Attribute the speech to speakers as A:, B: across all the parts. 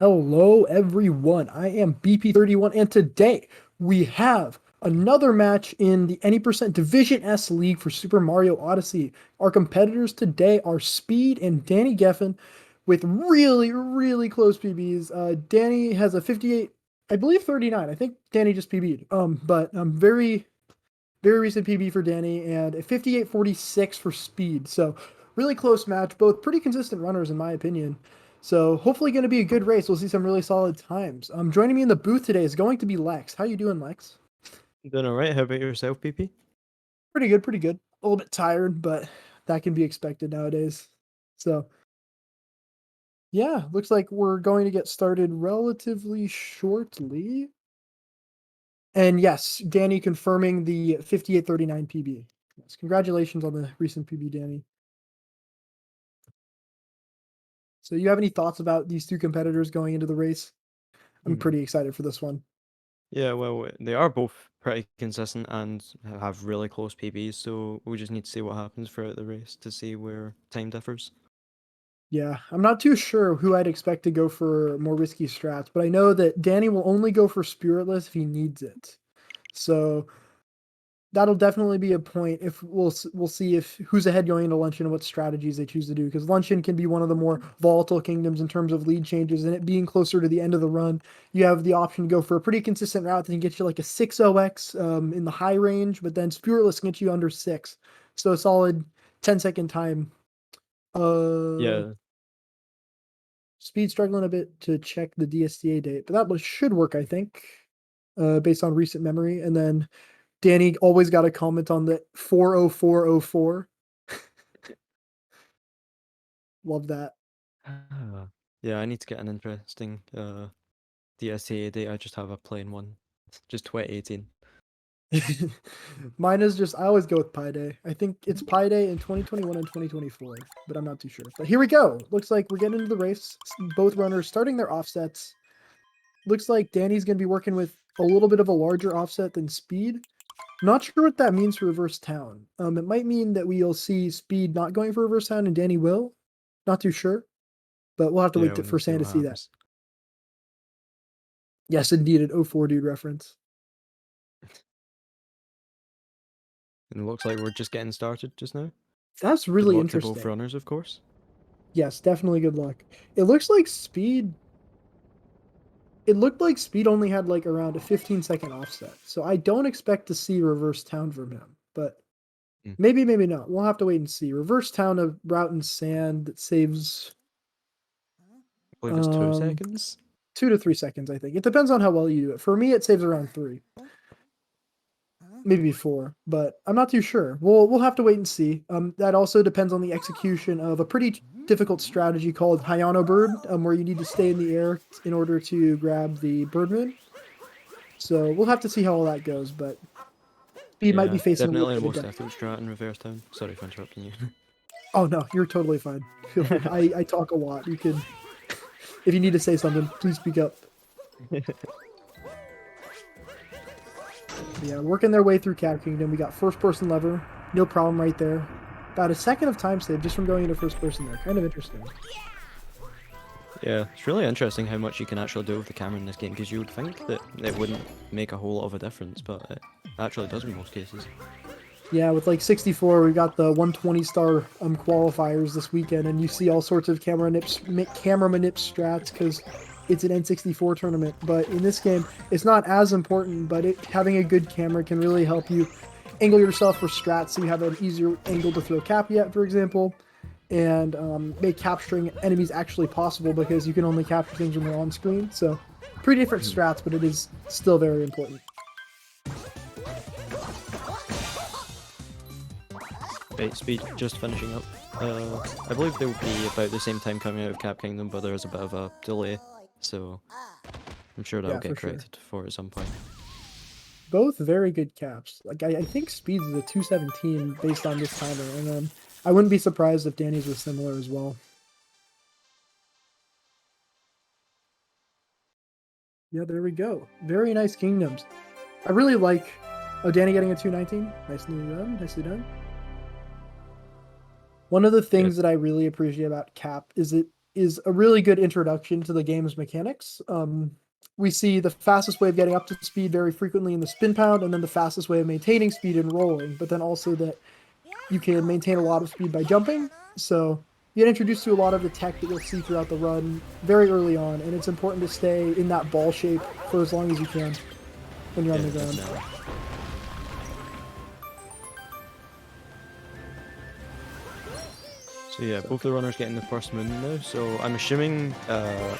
A: Hello, everyone. I am BP31, and today we have another match in the Any% Division S League for Super Mario Odyssey. Our competitors today are Speed and DannyGeffen with really, really close PBs. Danny has a 58, I believe 39. I think Danny just PB'd. But very, very recent PB for Danny and a 58.46 for Speed. So really close match, both pretty consistent runners in my opinion. So hopefully going to be a good race. We'll see some really solid times. Joining me in the booth today is going to be Lex. How you doing, Lex?
B: Doing all right. How about yourself, PP?
A: Pretty good, pretty good. A little bit tired, but that can be expected nowadays. So yeah, looks like we're going to get started relatively shortly. And yes, Danny confirming the 58.39 PB. Yes, congratulations on the recent PB, Danny. So you have any thoughts about these two competitors going into the race? I'm
B: Hmm.
A: pretty excited for this one.
B: Yeah, well, they are both pretty consistent and have really close PBs, so we just need to see what happens throughout the race to see where time differs.
A: Yeah, I'm not too sure who I'd expect to go for more risky strats, but I know that Danny will only go for Spiritless if he needs it. So that'll definitely be a point. If we'll see if who's ahead going into Luncheon and what strategies they choose to do, because Luncheon can be one of the more volatile kingdoms in terms of lead changes, and it being closer to the end of the run, you have the option to go for a pretty consistent route that can get you like a 6-0x in the high range, but then Spiritless can get you under 6, so a solid 10-second time. Uh,
B: Yeah,
A: Speed struggling a bit to check the DSTA date, but that should work, I think, based on recent memory. And then Danny always got a comment on the 40404. Love that.
B: yeah, I need to get an interesting DSCA date. I just have a plain one, just 2018.
A: Mine is just, I always go with Pi Day. I think it's Pi Day in 2021 and 2024, but I'm not too sure. But here we go. Looks like we're getting into the race. Both runners starting their offsets. Looks like Danny's going to be working with a little bit of a larger offset than Speed. Not sure what that means for reverse town. It might mean that we'll see Speed not going for reverse town and Danny will. Not too sure, but we'll have to
B: Yeah,
A: wait
B: we'll need
A: for
B: to see
A: Sam to
B: what
A: see that.
B: happens.
A: Yes, indeed, an 04 dude reference.
B: And it looks like we're just getting started just now.
A: That's
B: Good
A: really
B: luck to both
A: interesting.
B: runners, of course.
A: Yes, definitely good luck. It looks like Speed. It looked like Speed only had like around a 15-second offset, so I don't expect to see reverse town from him. But
B: Mm.
A: maybe, maybe not. We'll have to wait and see. Reverse town of route and sand that saves
B: I believe it's two
A: um
B: seconds.
A: 2 to 3 seconds. I think it depends on how well you do it. For me, it saves around 3. Maybe 4, but I'm not too sure. We'll have to wait and see. That also depends on the execution of a pretty difficult strategy called Hayano Bird, where you need to stay in the air in order to grab the bird moon. So we'll have to see how all that goes, but Speed might be
B: Yeah,
A: facing a little
B: definitely the
A: bit of
B: most
A: death.
B: difficult strat in reverse town. Sorry for interrupting you.
A: Oh no, you're totally fine. Feel free. I talk a lot. You can, if you need to say something, please speak up. But yeah, working their way through Cat Kingdom. We got first person lever, no problem right there. About a second of time save just from going into first person there. Kind of interesting.
B: Yeah, it's really interesting how much you can actually do with the camera in this game, because you would think that it wouldn't make a whole lot of a difference, but it actually does in most cases.
A: Yeah, with like 64, we got the 120 star qualifiers this weekend, and you see all sorts of camera manip strats because it's an N64 tournament. But in this game, it's not as important, but having a good camera can really help you angle yourself for strats so you have an easier angle to throw Cappy at, for example, and make capturing enemies actually possible because you can only capture things when they're on screen. So, pretty different
B: Mhm.
A: strats, but it is still very important.
B: Right, speed just finishing up. I believe they will be about the same time coming out of Cap Kingdom, but there is a bit of a delay, so I'm sure that'll
A: Yeah, for
B: get
A: sure.
B: corrected for at some point.
A: Both very good caps. Like I think Speeds is a 217 based on this timer, and I wouldn't be surprised if Danny's was similar as well. Yeah, there we go. Very nice kingdoms. I really like. Oh, Danny getting a 219. Nicely done. Nicely done. One of the
B: Yeah.
A: things that I really appreciate about Cap is that is a really good introduction to the game's mechanics. We see the fastest way of getting up to speed very frequently in the spin pound, and then the fastest way of maintaining speed in rolling, but then also that you can maintain a lot of speed by jumping. So you get introduced to a lot of the tech that you'll see throughout the run very early on, and it's important to stay in that ball shape for as long as you can when you're on the ground.
B: Definitely. So yeah, both the runners getting the first moon now, so I'm assuming,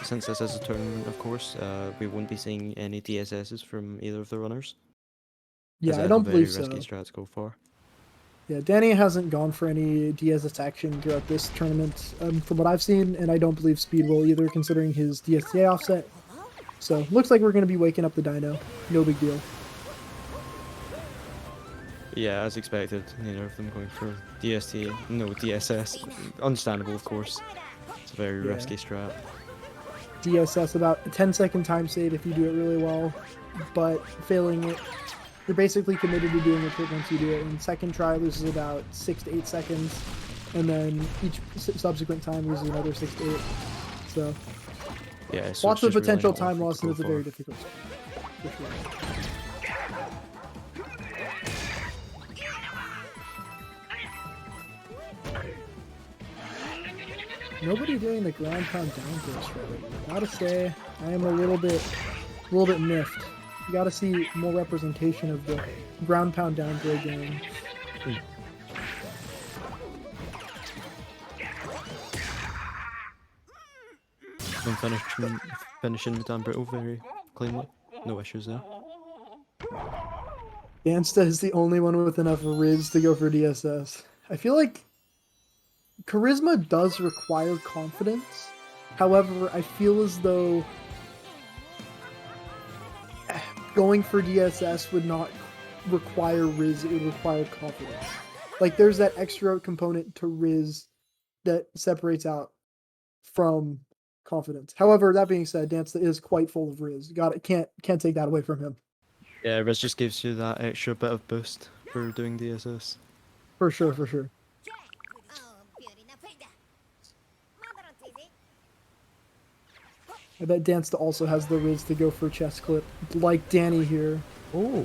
B: since this is a tournament, of course, we won't be seeing any DSSs from either of the runners.
A: Yeah, I
B: That's
A: don't
B: a very
A: believe
B: risky
A: so.
B: strat to go for.
A: Yeah, Danny hasn't gone for any DSS action throughout this tournament, from what I've seen, and I don't believe Speed will either, considering his DSTA offset. So, looks like we're going to be waking up the Dino. No big deal.
B: Yeah, as expected, neither of them going for DST, no DSS. Understandable, of course. It's a very
A: Yeah.
B: risky strat.
A: DSS about a 10-second time save if you do it really well, but failing it, you're basically committed to doing a trick once you do it, and second try loses about 6 to 8 seconds, and then each subsequent time loses another 6 to 8. So,
B: Yeah, so
A: lots
B: it's
A: of
B: just really
A: potential
B: not
A: time
B: worth it
A: loss,
B: to
A: and
B: go
A: it's a
B: for.
A: very difficult spot, for sure. Nobody doing the ground pound down throw strategy. Gotta say, I am a little bit miffed. You gotta see more representation of the ground pound down throw game.
B: And finishing the damn brittle very cleanly. No issues there.
A: Dansta is the only one with enough Riz to go for DSS. I feel like Charisma does require confidence. However, I feel as though going for DSS would not require Riz, it would require confidence. Like, there's that extra component to Riz that separates out from confidence. However, that being said, Dansta is quite full of Riz. Can't take that away from him.
B: Yeah, Riz just gives you that extra bit of boost for doing DSS.
A: For sure, for sure. I bet Dansta also has the Riz to go for chest clip, like Danny here.
B: Oh!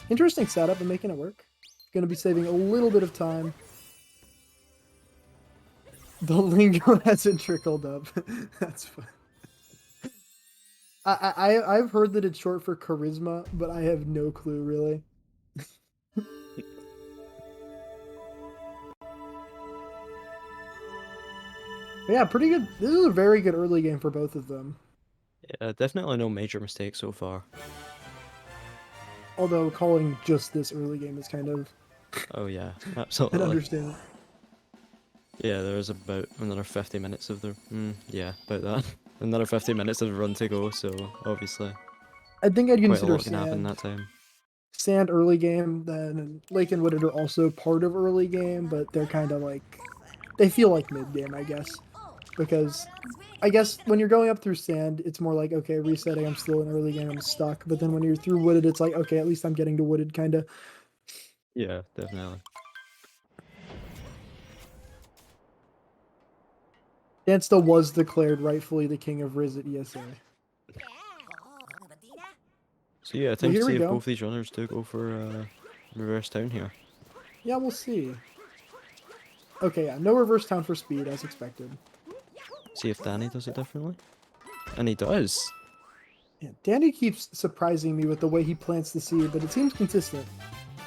A: Interesting setup and making it work. Gonna be saving a little bit of time. The lingo hasn't trickled up. That's fun. I've heard that it's short for charisma, but I have no clue really. But yeah, pretty good. This is a very good early game for both of them.
B: Yeah, definitely no major mistakes so far.
A: Although calling just this early game is kind of
B: Oh yeah,
A: an
B: absolutely.
A: understatement.
B: Yeah, there is about another 50 minutes of the... yeah, about that. Another 50 minutes of the run to go, so obviously
A: I think I'd
B: quite a
A: consider
B: lot can happen in
A: Sand.
B: that time.
A: Sand early game, then Lake and Wooded are also part of early game, but they're kind of like, they feel like mid game, I guess. Because I guess when you're going up through Sand, it's more like, okay, resetting, I'm still in early game, I'm stuck. But then when you're through Wooded, it's like, okay, at least I'm getting to Wooded, kind of.
B: Yeah, definitely.
A: Dansta was declared rightfully the king of Riz at ESA.
B: So yeah,
A: Well,
B: time
A: here
B: to
A: we
B: see if
A: go.
B: both these runners do go for reverse down here.
A: Yeah, we'll see. Okay, yeah, no reverse town for speed, as expected.
B: See if Danny does it differently. And he does!
A: Yeah, Danny keeps surprising me with the way he plants the seed, but it seems consistent.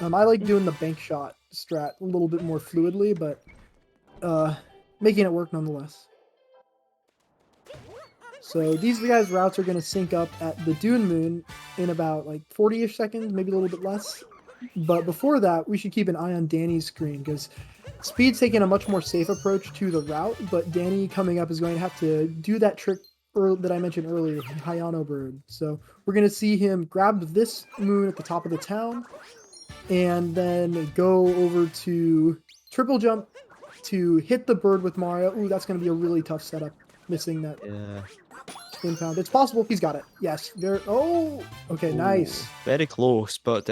A: I like doing the bank shot strat a little bit more fluidly, but making it work nonetheless. So these guys' routes are going to sync up at the Dune Moon in about like 40-ish seconds, maybe a little bit less. But before that, we should keep an eye on Danny's screen, because Speed's taking a much more safe approach to the route, but Danny coming up is going to have to do that trick that I mentioned earlier, Hayano Bird. So we're going to see him grab this moon at the top of the town, and then go over to triple jump to hit the bird with Mario. Ooh, that's going to be a really tough setup, missing that
B: Yeah.
A: spin pound. It's possible. He's got it. Yes. There. Oh, okay,
B: Ooh,
A: nice.
B: very close, but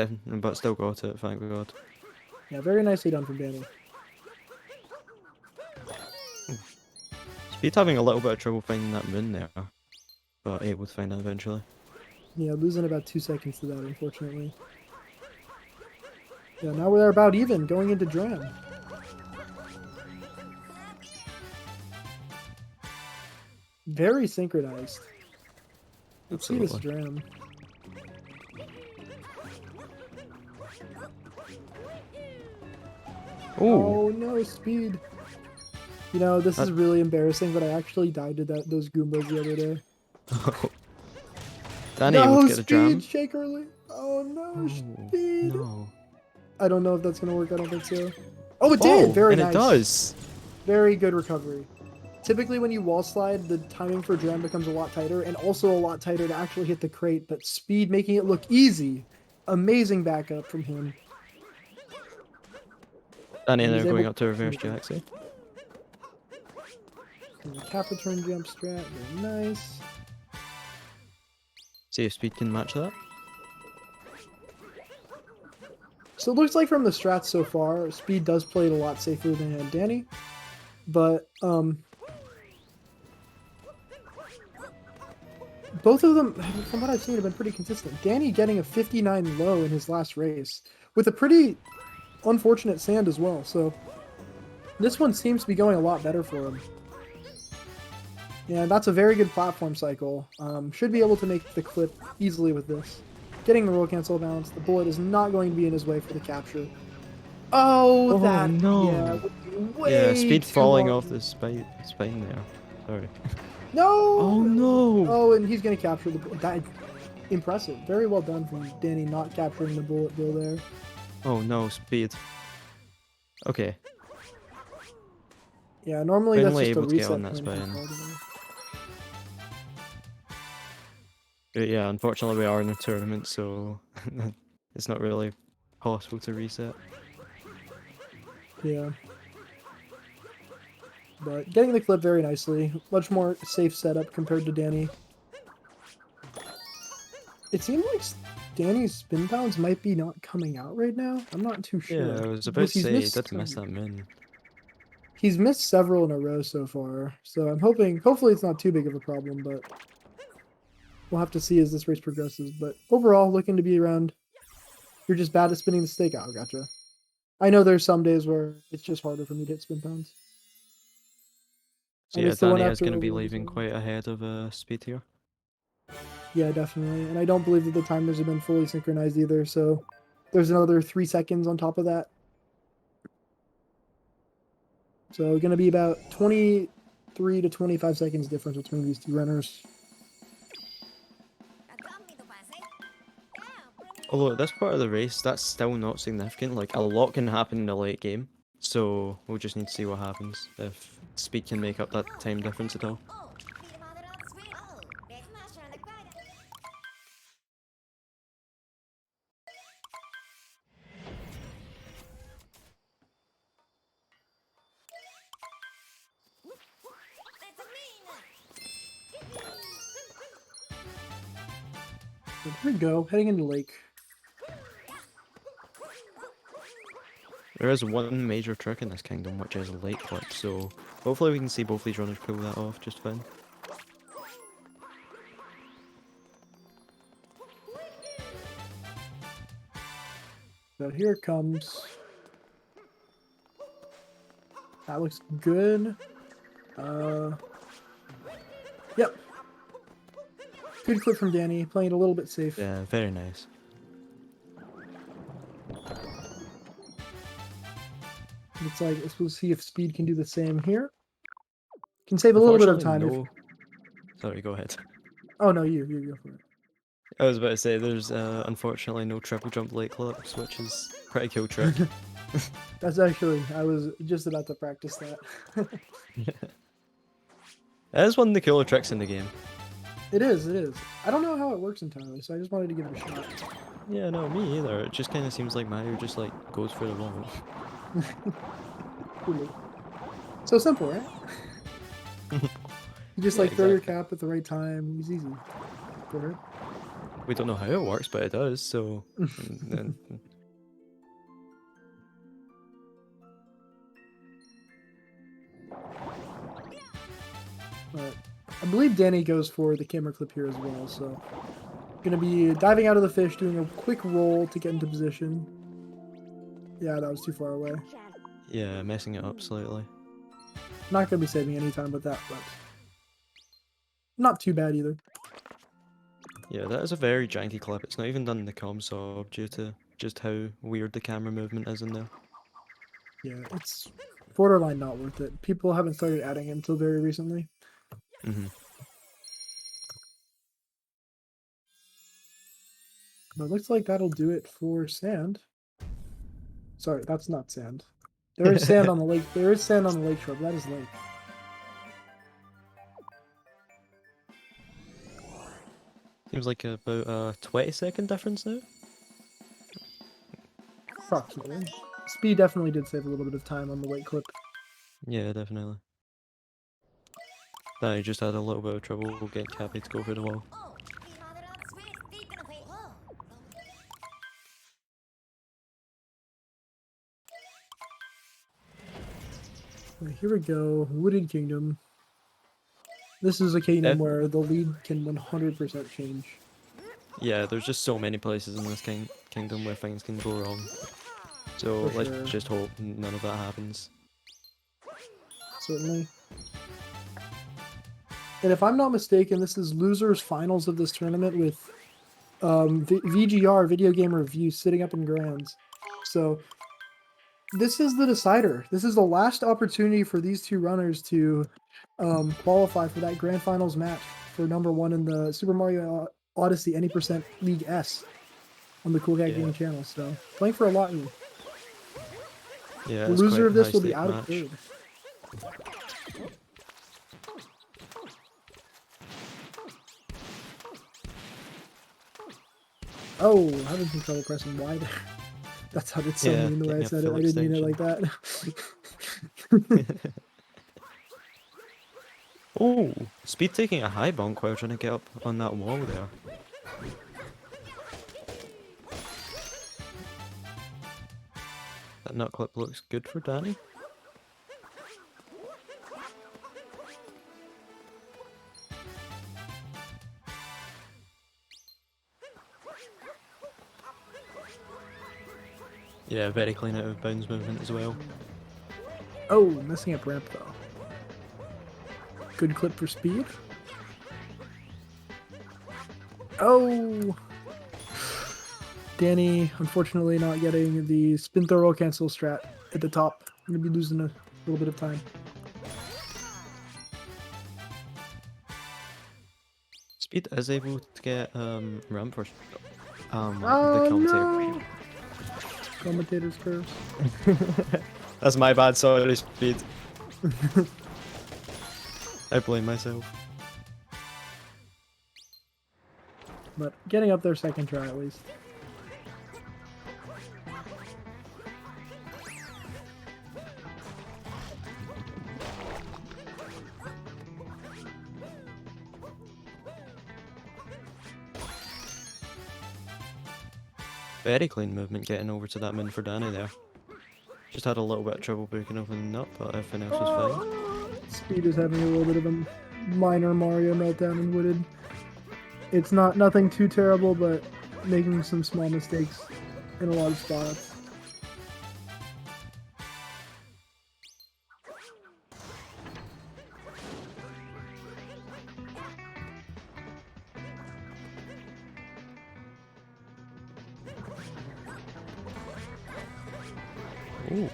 B: still got it, thank God.
A: Yeah, very nicely done from Danny.
B: Ooh, He's having a little bit of trouble finding that moon there, but able to find it eventually.
A: Yeah, losing about 2 seconds to that, unfortunately. Yeah, now we're about even, going into Dram. Very synchronized. Let's see this
B: Absolutely.
A: Dram.
B: Ooh,
A: Oh no, speed. You know, this is
B: that,
A: really embarrassing, but I actually died to those Goombas the other day.
B: Danny able to
A: No,
B: get the
A: speed!
B: jam.
A: Shake early! Oh no,
B: Oh,
A: speed!
B: no.
A: I don't know if that's gonna work, I don't think so. Oh, it did!
B: Oh,
A: Very
B: and it
A: nice.
B: does.
A: Very good recovery. Typically when you wall slide, the timing for Dram becomes a lot tighter, and also a lot tighter to actually hit the crate, but speed making it look easy. Amazing backup from him.
B: Danny
A: And
B: now
A: he's
B: going
A: able
B: up to reverse
A: to
B: Jaxie.
A: cap return jump strat, very nice.
B: See if Speed can match that.
A: So it looks like from the strats so far, speed does play it a lot safer than Danny, but both of them, from what I've seen, have been pretty consistent. Danny getting a 59 low in his last race with a pretty unfortunate sand as well, so this one seems to be going a lot better for him. Yeah, that's a very good platform cycle. Should be able to make the clip easily with this. Getting the roll cancel balance, the bullet is not going to be in his way for the capture. Oh,
B: Oh
A: that, yeah,
B: no.
A: would be
B: Yeah,
A: way
B: Speed
A: too
B: falling
A: long.
B: off the spine there. Sorry.
A: No!
B: Oh no.
A: Oh, and he's going to capture the bullet. That, impressive. Very well done from Danny not capturing the bullet bill there.
B: Oh no, Speed. Okay.
A: Yeah, normally that's
B: Finally
A: just a
B: able to get on
A: reset
B: that
A: point if you
B: spine.
A: fall to there.
B: But yeah, unfortunately we are in a tournament, so it's not really possible to reset.
A: Yeah. But getting the clip very nicely. Much more safe setup compared to Danny. It seemed like Danny's spin pounds might be not coming out right now. I'm not too
B: Yeah,
A: sure.
B: I was about
A: Because
B: to say, he did miss that min.
A: He's missed several in a row so far. So I'm hopefully it's not too big of a problem, but we'll have to see as this race progresses. But overall, looking to be around. You're just bad at spinning the stake out. Gotcha. I know there's some days where it's just harder for me to hit spin pounds.
B: So
A: And
B: yeah,
A: it's the one
B: Danny is
A: after
B: going to be
A: award as
B: leaving
A: well.
B: quite ahead of Speed here.
A: Yeah, definitely. And I don't believe that the timers have been fully synchronized either, so there's another 3 seconds on top of that. So going to be about 23 to 25 seconds difference between these two runners.
B: Although at this part of the race, that's still not significant. Like, a lot can happen in the late game. So we'll just need to see what happens, if Speed can make up that time difference at all.
A: So here we go, heading into Lake.
B: There is one major trick in this kingdom, which is a late clip, so hopefully we can see both these runners pull that off just fine.
A: So here it comes. That looks good. Yep. Good clip from Danny, playing it a little bit safe.
B: Yeah, very nice.
A: It's like, we'll see if Speed can do the same here. Can save a little bit of time.
B: No. Sorry, go ahead.
A: Oh no, you go for it.
B: I was about to say, there's unfortunately no triple jump late clips, which is a pretty cool trick.
A: That's actually, I was just about to practice that.
B: It is one of the cooler tricks in the game.
A: It is. I don't know how it works entirely, so I just wanted to give it a shot.
B: Yeah, no, me either. It just kind of seems like Mario just like goes for the ball.
A: So simple, right? You just
B: Yeah,
A: like throw your
B: exactly.
A: cap at the right time. It's easy. Go ahead.
B: We don't know how it works, but it does, so...
A: But I believe Danny goes for the camera clip here as well, so gonna be diving out of the fish, doing a quick roll to get into position. Yeah, that was too far away.
B: Yeah, messing it up slightly.
A: Not gonna be saving any time with that, but not too bad either.
B: Yeah, that is a very janky clip. It's not even done in the console due to just how weird the camera movement is in there.
A: Yeah, it's borderline not worth it. People haven't started adding it until very recently.
B: Mm-hmm.
A: But it looks like that'll do it for sand. Sorry, that's not sand. There is sand on the lake. There is sand on the lake shore, but that is lake.
B: Seems like about a 20-second difference now.
A: Approximately. Speed definitely did save a little bit of time on the lake clip.
B: Yeah, definitely. I just had a little bit of trouble getting Cappy to go through the wall.
A: Here we go. Wooded Kingdom. This is a kingdom where the lead can 100% change.
B: Yeah, there's just so many places in this kingdom where things can go wrong. So
A: For
B: let's
A: sure.
B: just hope none of that happens.
A: Certainly. And if I'm not mistaken, this is losers finals of this tournament with VGR, Video Game Review, sitting up in grands. So this is the decider. This is the last opportunity for these two runners to qualify for that grand finals match for #1 in the Super Mario Odyssey Any Percent League S on the Cool Cat Gaming channel. So playing for a lot.
B: Yeah,
A: The
B: it's
A: loser
B: quite
A: of
B: a
A: this will be
B: high-stake
A: out of
B: match.
A: third. Oh, having some trouble pressing Y there. That sounded so mean the way I said it. I didn't mean it like that.
B: Oh, Speed taking a high bonk while trying to get up on that wall there. That nut clip looks good for Danny. Yeah, very clean out of bounds movement as well.
A: Oh, messing up ramp though. Good clip for Speed. Oh! Danny, unfortunately, not getting the spin throw roll cancel strat at the top. I'm going to be losing a little bit of time.
B: Speed is able to get ramp for the
A: Oh,
B: commentator.
A: no! Commentator's curse.
B: That's my bad, sorry, Speed. I blame myself.
A: But getting up there second try at least.
B: Very clean movement getting over to that min for Danny there. Just had a little bit of trouble breaking open the nut, but everything else was fine.
A: Speed is having a little bit of a minor Mario meltdown in Wooded. It's nothing too terrible, but making some small mistakes in a lot of spots.
B: Ooh.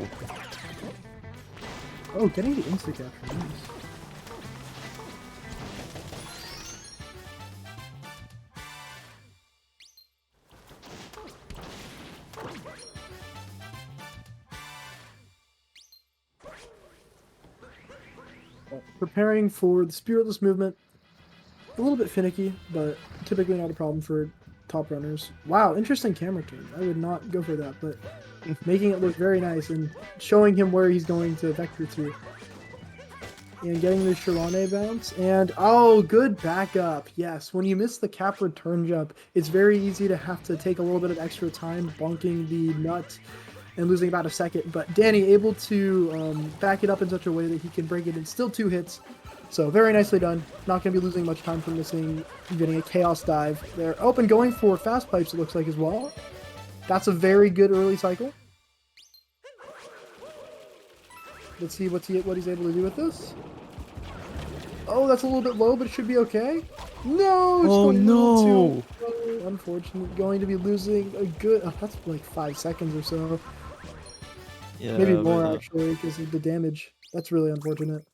A: Oh, getting the insta capture. Nice. Preparing for the spiritless movement. A little bit finicky, but typically not a problem for top runners. Wow, interesting camera turn. I would not go for that, but making it look very nice and showing him where he's going to vector to. And getting the Shirane bounce. And, oh, good backup. Yes, when you miss the cap return jump, it's very easy to have to take a little bit of extra time bonking the nut and losing about a second. But Danny able to back it up in such a way that he can break it in still 2 hits. So very nicely done. Not going to be losing much time from missing, getting a chaos dive there. Oh, and going for fast pipes, it looks like as well. That's a very good early cycle. Let's see what he's able to do with this. Oh, that's a little bit low, but it should be okay. No! It's
B: Oh,
A: going a little
B: no!
A: too low. Unfortunate. Going to be losing a good... Oh, that's like 5 seconds or so.
B: Yeah,
A: Maybe
B: about
A: more,
B: that.
A: actually, because of the damage. That's really unfortunate.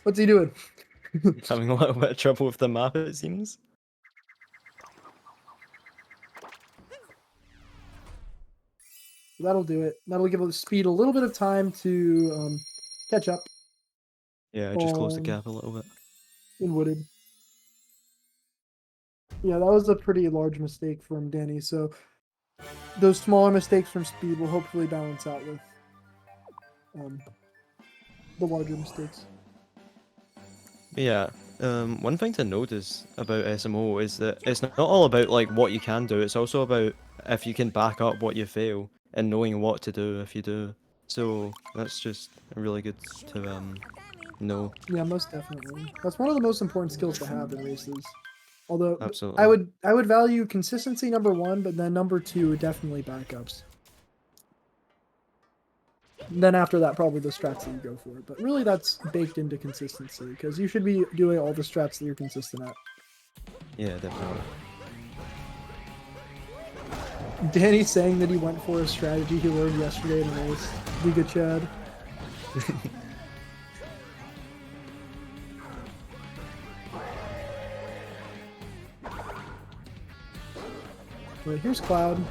A: What's he doing?
B: Having a little bit of trouble with the map, it seems.
A: That'll do it. That'll give the speed a little bit of time to catch up
B: Yeah, I just closed the gap a little bit.
A: in Wooded. Yeah, that was a pretty large mistake from Danny, so those smaller mistakes from Speed will hopefully balance out with the larger mistakes.
B: Yeah, one thing to notice about SMO is that it's not all about like what you can do, it's also about if you can back up what you fail and knowing what to do if you do. So that's just really good to know.
A: Yeah, most definitely. That's one of the most important skills to have in races. Although
B: Absolutely.
A: I would value consistency number 1, but then number 2 definitely backups. And then after that, probably the strats that you go for. But really, that's baked into consistency because you should be doing all the strats that you're consistent at.
B: Yeah, definitely.
A: Danny saying that he went for a strategy he learned yesterday in a race. Giga Chad. But here's Cloud.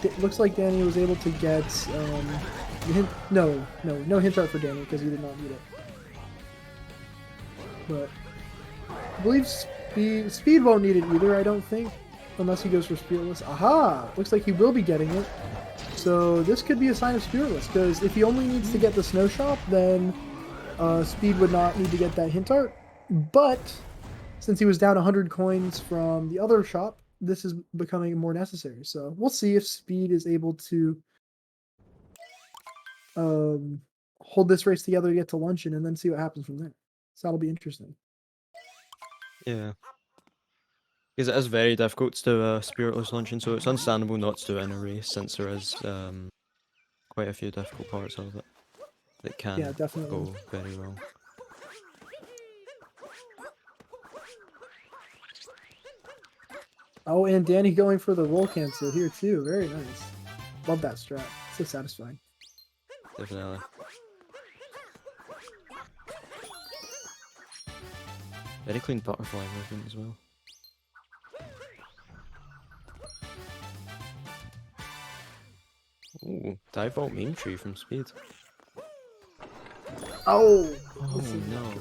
A: It looks like Danny was able to get the hint. No hint art for Danny because he did not need it. But I believe speed won't need it either. I don't think, unless he goes for Spiritless. Aha! Looks like he will be getting it. So this could be a sign of Spiritless because if he only needs to get the Snow Shop, then Speed would not need to get that hint art. But since he was down 100 coins from the other shop, this is becoming more necessary. So we'll see if Speed is able to hold this race together to get to luncheon and then see what happens from there. So that'll be interesting.
B: Yeah. Because it is very difficult to do a spiritless luncheon, so it's understandable not to do it in a race since there is quite a few difficult parts of it that can
A: Yeah, definitely.
B: go very wrong.
A: Oh, and Danny going for the roll cancel here too. Very nice. Love that strat. So satisfying.
B: Definitely. Very clean butterfly movement as well. Ooh, dive vault main tree from Speed.
A: Oh!
B: Oh no.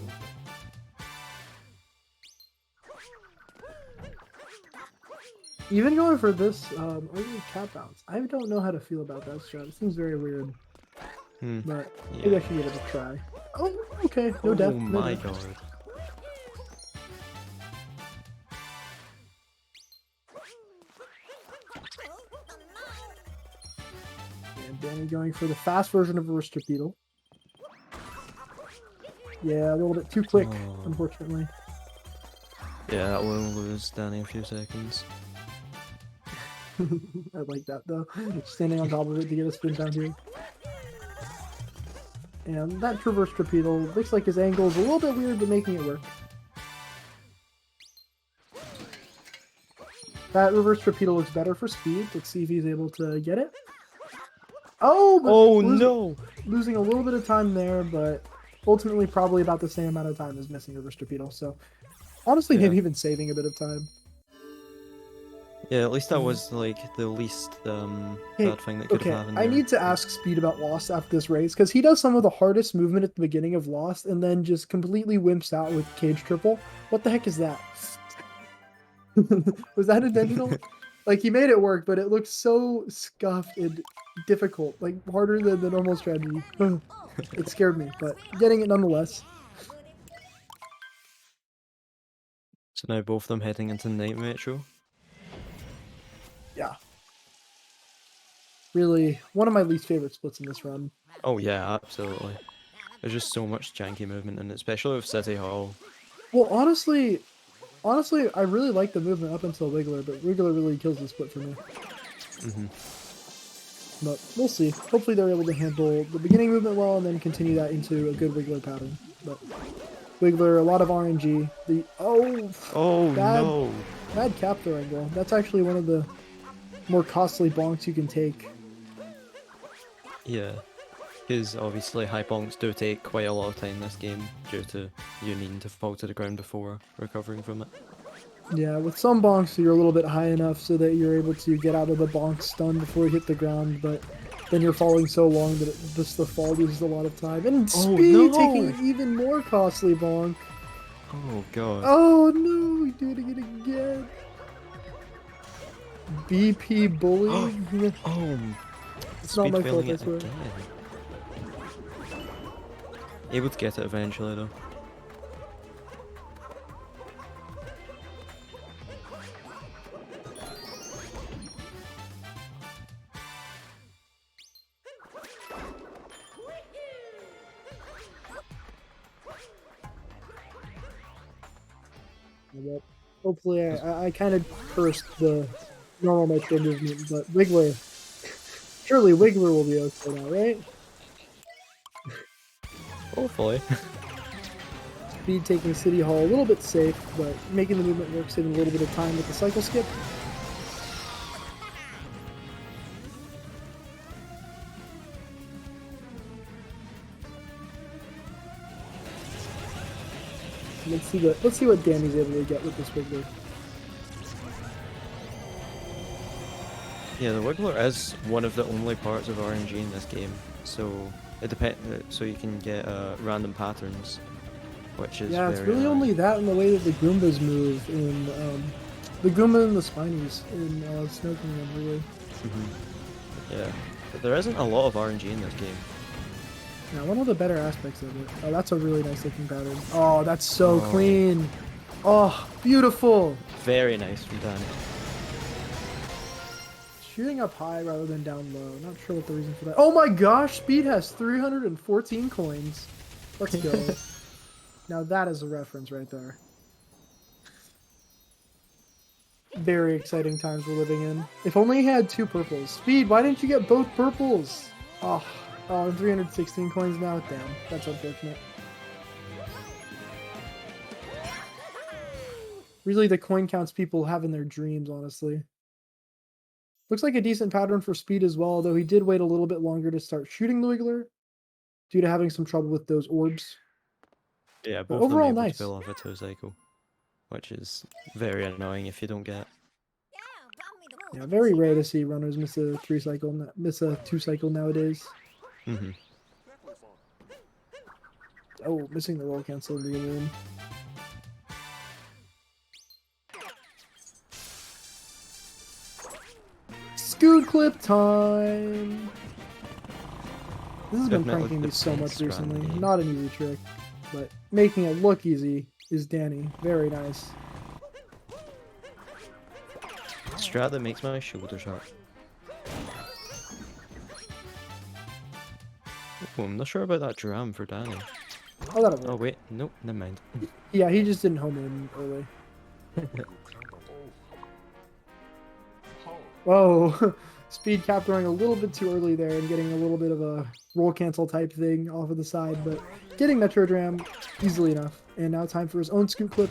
A: Even going for this cat bounce, I don't know how to feel about that strat. It seems very weird. But maybe I should give it a try. Oh, okay. No death.
B: Oh
A: No
B: my
A: death.
B: god.
A: And Danny going for the fast version of Reverse Torpedo. Yeah, a little bit too quick, unfortunately.
B: Yeah, that will lose Danny a few seconds.
A: I like that though. Standing on top of it to get a spin down here. And that reverse torpedo looks like his angle is a little bit weird, but making it work. That reverse torpedo looks better for Speed. Let's see if he's able to get it. Oh!
B: Oh no!
A: Losing a little bit of time there, but ultimately probably about the same amount of time as missing reverse torpedo. So honestly, maybe even saving a bit of time.
B: Yeah, at least that was like the least bad thing that could have happened.
A: I need to ask Speed about Lost after this race because he does some of the hardest movement at the beginning of Lost and then just completely wimps out with cage triple. What the heck is that? Was that intentional? Like he made it work, but it looked so scuffed and difficult, like harder than the normal strategy. It scared me, but getting it nonetheless.
B: So now both of them heading into Night Metro.
A: Yeah. Really, one of my least favorite splits in this run.
B: Oh yeah, absolutely. There's just so much janky movement, and especially with City Hall.
A: Well, honestly, I really like the movement up until Wiggler, but Wiggler really kills the split for me.
B: Hmm.
A: But we'll see. Hopefully they're able to handle the beginning movement well and then continue that into a good Wiggler pattern. But Wiggler, a lot of RNG.
B: Oh
A: Bad
B: no!
A: bad cap throwing goal. That's actually one of the more costly bonks you can take.
B: Yeah, because obviously high bonks do take quite a lot of time this game due to you needing to fall to the ground before recovering from it.
A: Yeah, with some bonks you're a little bit high enough so that you're able to get out of the bonk stun before you hit the ground, but then you're falling so long that just the fall loses a lot of time. And
B: Oh
A: Speed taking
B: no!
A: an even more costly bonk.
B: Oh god.
A: Oh no, he's doing it again. BP bullying.
B: Oh,
A: It's not
B: Speed
A: my fault,
B: failing
A: I
B: it
A: swear.
B: again. Able to get it eventually though.
A: But hopefully, I kind of cursed the normal Metro movement, but Wiggler. Surely Wiggler will be okay now, right?
B: Hopefully.
A: Speed taking City Hall a little bit safe, but making the movement work, saving a little bit of time with the cycle skip. Let's see what Danny's able to get with this Wiggler.
B: Yeah, the Wiggler is one of the only parts of RNG in this game, so it depends. So you can get random patterns, which is
A: Yeah, it's
B: very
A: really
B: annoying.
A: only that and the way that the Goombas move in the Goomba and the Spinies in Snow Kingdom, really.
B: Yeah, but there isn't a lot of RNG in this game.
A: Yeah, one of the better aspects of it. Oh, that's a really nice looking pattern. Oh, that's so
B: Oh.
A: clean. Oh, beautiful.
B: Very nice from Danny.
A: Shooting up high rather than down low. Not sure what the reason for that. Oh my gosh, Speed has 314 coins. Let's go. Now that is a reference right there. Very exciting times we're living in. If only he had 2 purples. Speed, why didn't you get both purples? Oh, and 316 coins now? Damn, that's unfortunate. Really, the coin counts people have in their dreams, honestly. Looks like a decent pattern for Speed as well, though he did wait a little bit longer to start shooting the Wiggler due to having some trouble with those orbs.
B: Yeah,
A: But
B: both of them
A: overall,
B: able to
A: nice.
B: pull off a 2-cycle, which is very annoying if you don't get.
A: Yeah, very rare to see runners miss a 3-cycle, miss a 2-cycle nowadays. Oh, missing the roll cancel in the room. Scoot clip time! This has been
B: Definitely
A: pranking me
B: the
A: so much
B: best strat in the
A: recently.
B: game.
A: Not an easy trick, but making it look easy is Danny. Very nice.
B: Strat that makes my shoulders hurt. Oh, I'm not sure about that dram for Danny.
A: Oh, that'll work.
B: Oh wait, nope, never mind.
A: Yeah, he just didn't home in early. Whoa, Speed cap throwing a little bit too early there and getting a little bit of a roll cancel type thing off of the side, but getting Metro Dram easily enough. And now time for his own scoot clip.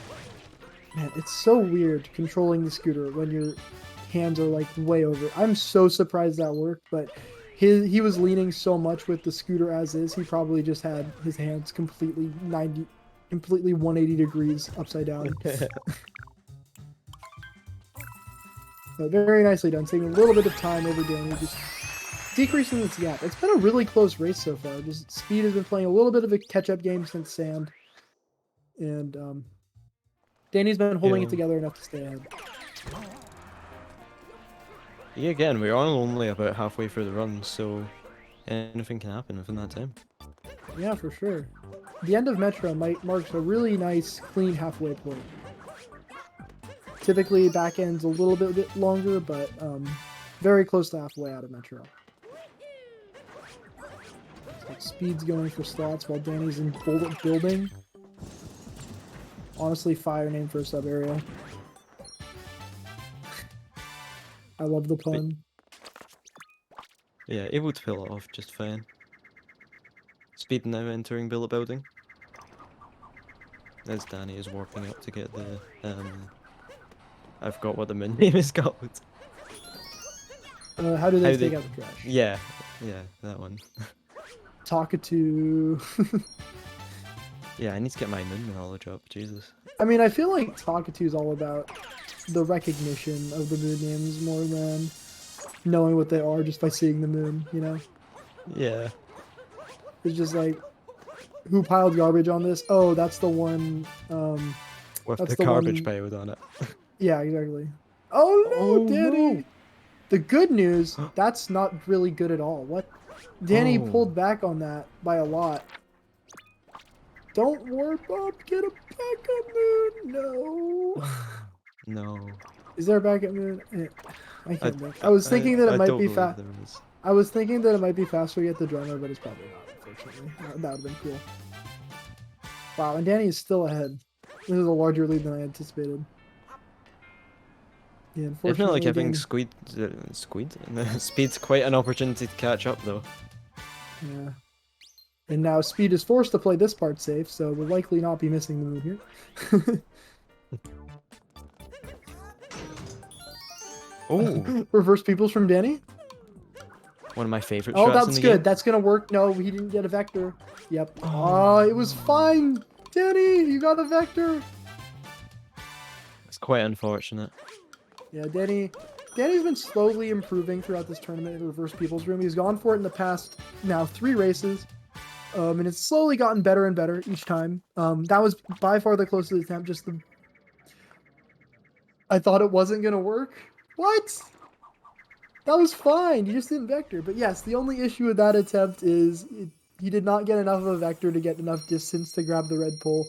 A: Man, it's so weird controlling the scooter when your hands are like way over it. I'm so surprised that worked, but he was leaning so much with the scooter as is, he probably just had his hands completely 180 degrees upside down. But very nicely done, saving a little bit of time over Danny, just decreasing this gap. It's been a really close race so far. Just Speed has been playing a little bit of a catch-up game since Sand, and Danny's been holding it together enough to stay ahead.
B: Yeah, again, we're only about halfway through the run, so anything can happen within that time.
A: Yeah, for sure. The end of Metro marks a really nice, clean halfway point. Typically, back end's a little bit longer, but very close to halfway out of Metro. So Speed's going for slots while Danny's in bullet building. Honestly, fire name for a sub area. I love the pun.
B: Yeah, able to pull it off just fine. Speed now entering billet building. As Danny is warping up to get the I forgot what the moon name is called.
A: How do they take out the trash?
B: Yeah, that one.
A: Talkatoo.
B: Yeah, I need to get my moon knowledge up, Jesus.
A: I mean, I feel like Talkatoo is all about the recognition of the moon names more than knowing what they are just by seeing the moon, you know?
B: Yeah.
A: It's just like, who piled garbage on this? Oh, that's the one,
B: With
A: that's
B: the garbage
A: one...
B: piled on it.
A: Yeah, exactly. Oh no,
B: Oh,
A: Danny!
B: no.
A: The good news, that's not really good at all. What? Danny
B: Oh.
A: pulled back on that by a lot. Don't warp up, get a backup moon! No!
B: No.
A: Is there a backup moon? I can't think. I was thinking that it might be fast. I was thinking that it might be faster to get the drummer, but it's probably not, unfortunately. That would have been cool. Wow, and Danny is still ahead. This is a larger lead than I anticipated. Yeah,
B: Definitely
A: unfortunately,
B: giving Speed's quite an opportunity to catch up, though.
A: Yeah. And now Speed is forced to play this part safe, so we'll likely not be missing the moon here.
B: Oh!
A: Reverse peoples from Danny?
B: One of my favorite
A: Oh,
B: shots
A: that's
B: in the
A: good.
B: game.
A: That's gonna work. No, he didn't get a vector. Yep. Oh, it was fine! Danny, you got a vector!
B: It's quite unfortunate.
A: Yeah, Danny's been slowly improving throughout this tournament in reverse people's room. He's gone for it in the past, now 3 races. And it's slowly gotten better and better each time. That was by far the closest attempt, I thought it wasn't gonna work. What? That was fine. You just didn't vector. But yes, the only issue with that attempt is he did not get enough of a vector to get enough distance to grab the red pole.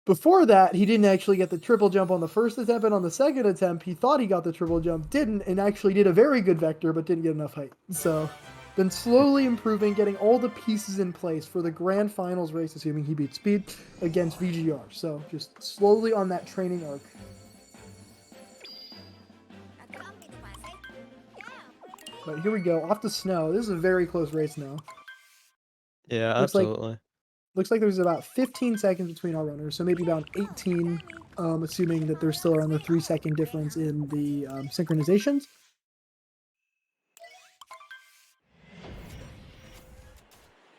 A: Before that, he didn't actually get the triple jump on the first attempt, and on the second attempt, he thought he got the triple jump, didn't, and actually did a very good vector, but didn't get enough height. So, been slowly improving, getting all the pieces in place for the grand finals race, assuming he beats Speed, against VGR. So, just slowly on that training arc. But here we go, off to Snow. This is a very close race now.
B: Yeah,
A: Looks
B: absolutely.
A: Looks like there's about 15 seconds between our runners, so maybe about 18, assuming that there's still around the 3-second difference in the synchronizations.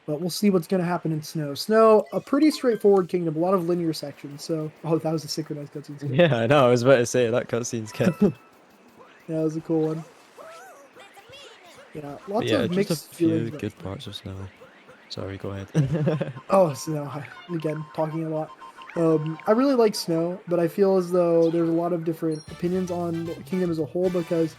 A: But we'll see what's going to happen in Snow. Snow, a pretty straightforward kingdom, a lot of linear sections, so... Oh, that was a synchronized cutscene.
B: Yeah, I know, I was about to say, that cutscene's kept.
A: Yeah, that was a cool one. Yeah, lots of mixed
B: just a few
A: feelings
B: good
A: about
B: parts of Snow. Sorry, go ahead.
A: Oh, Snow. Again, talking a lot. I really like Snow, but I feel as though there's a lot of different opinions on the kingdom as a whole, because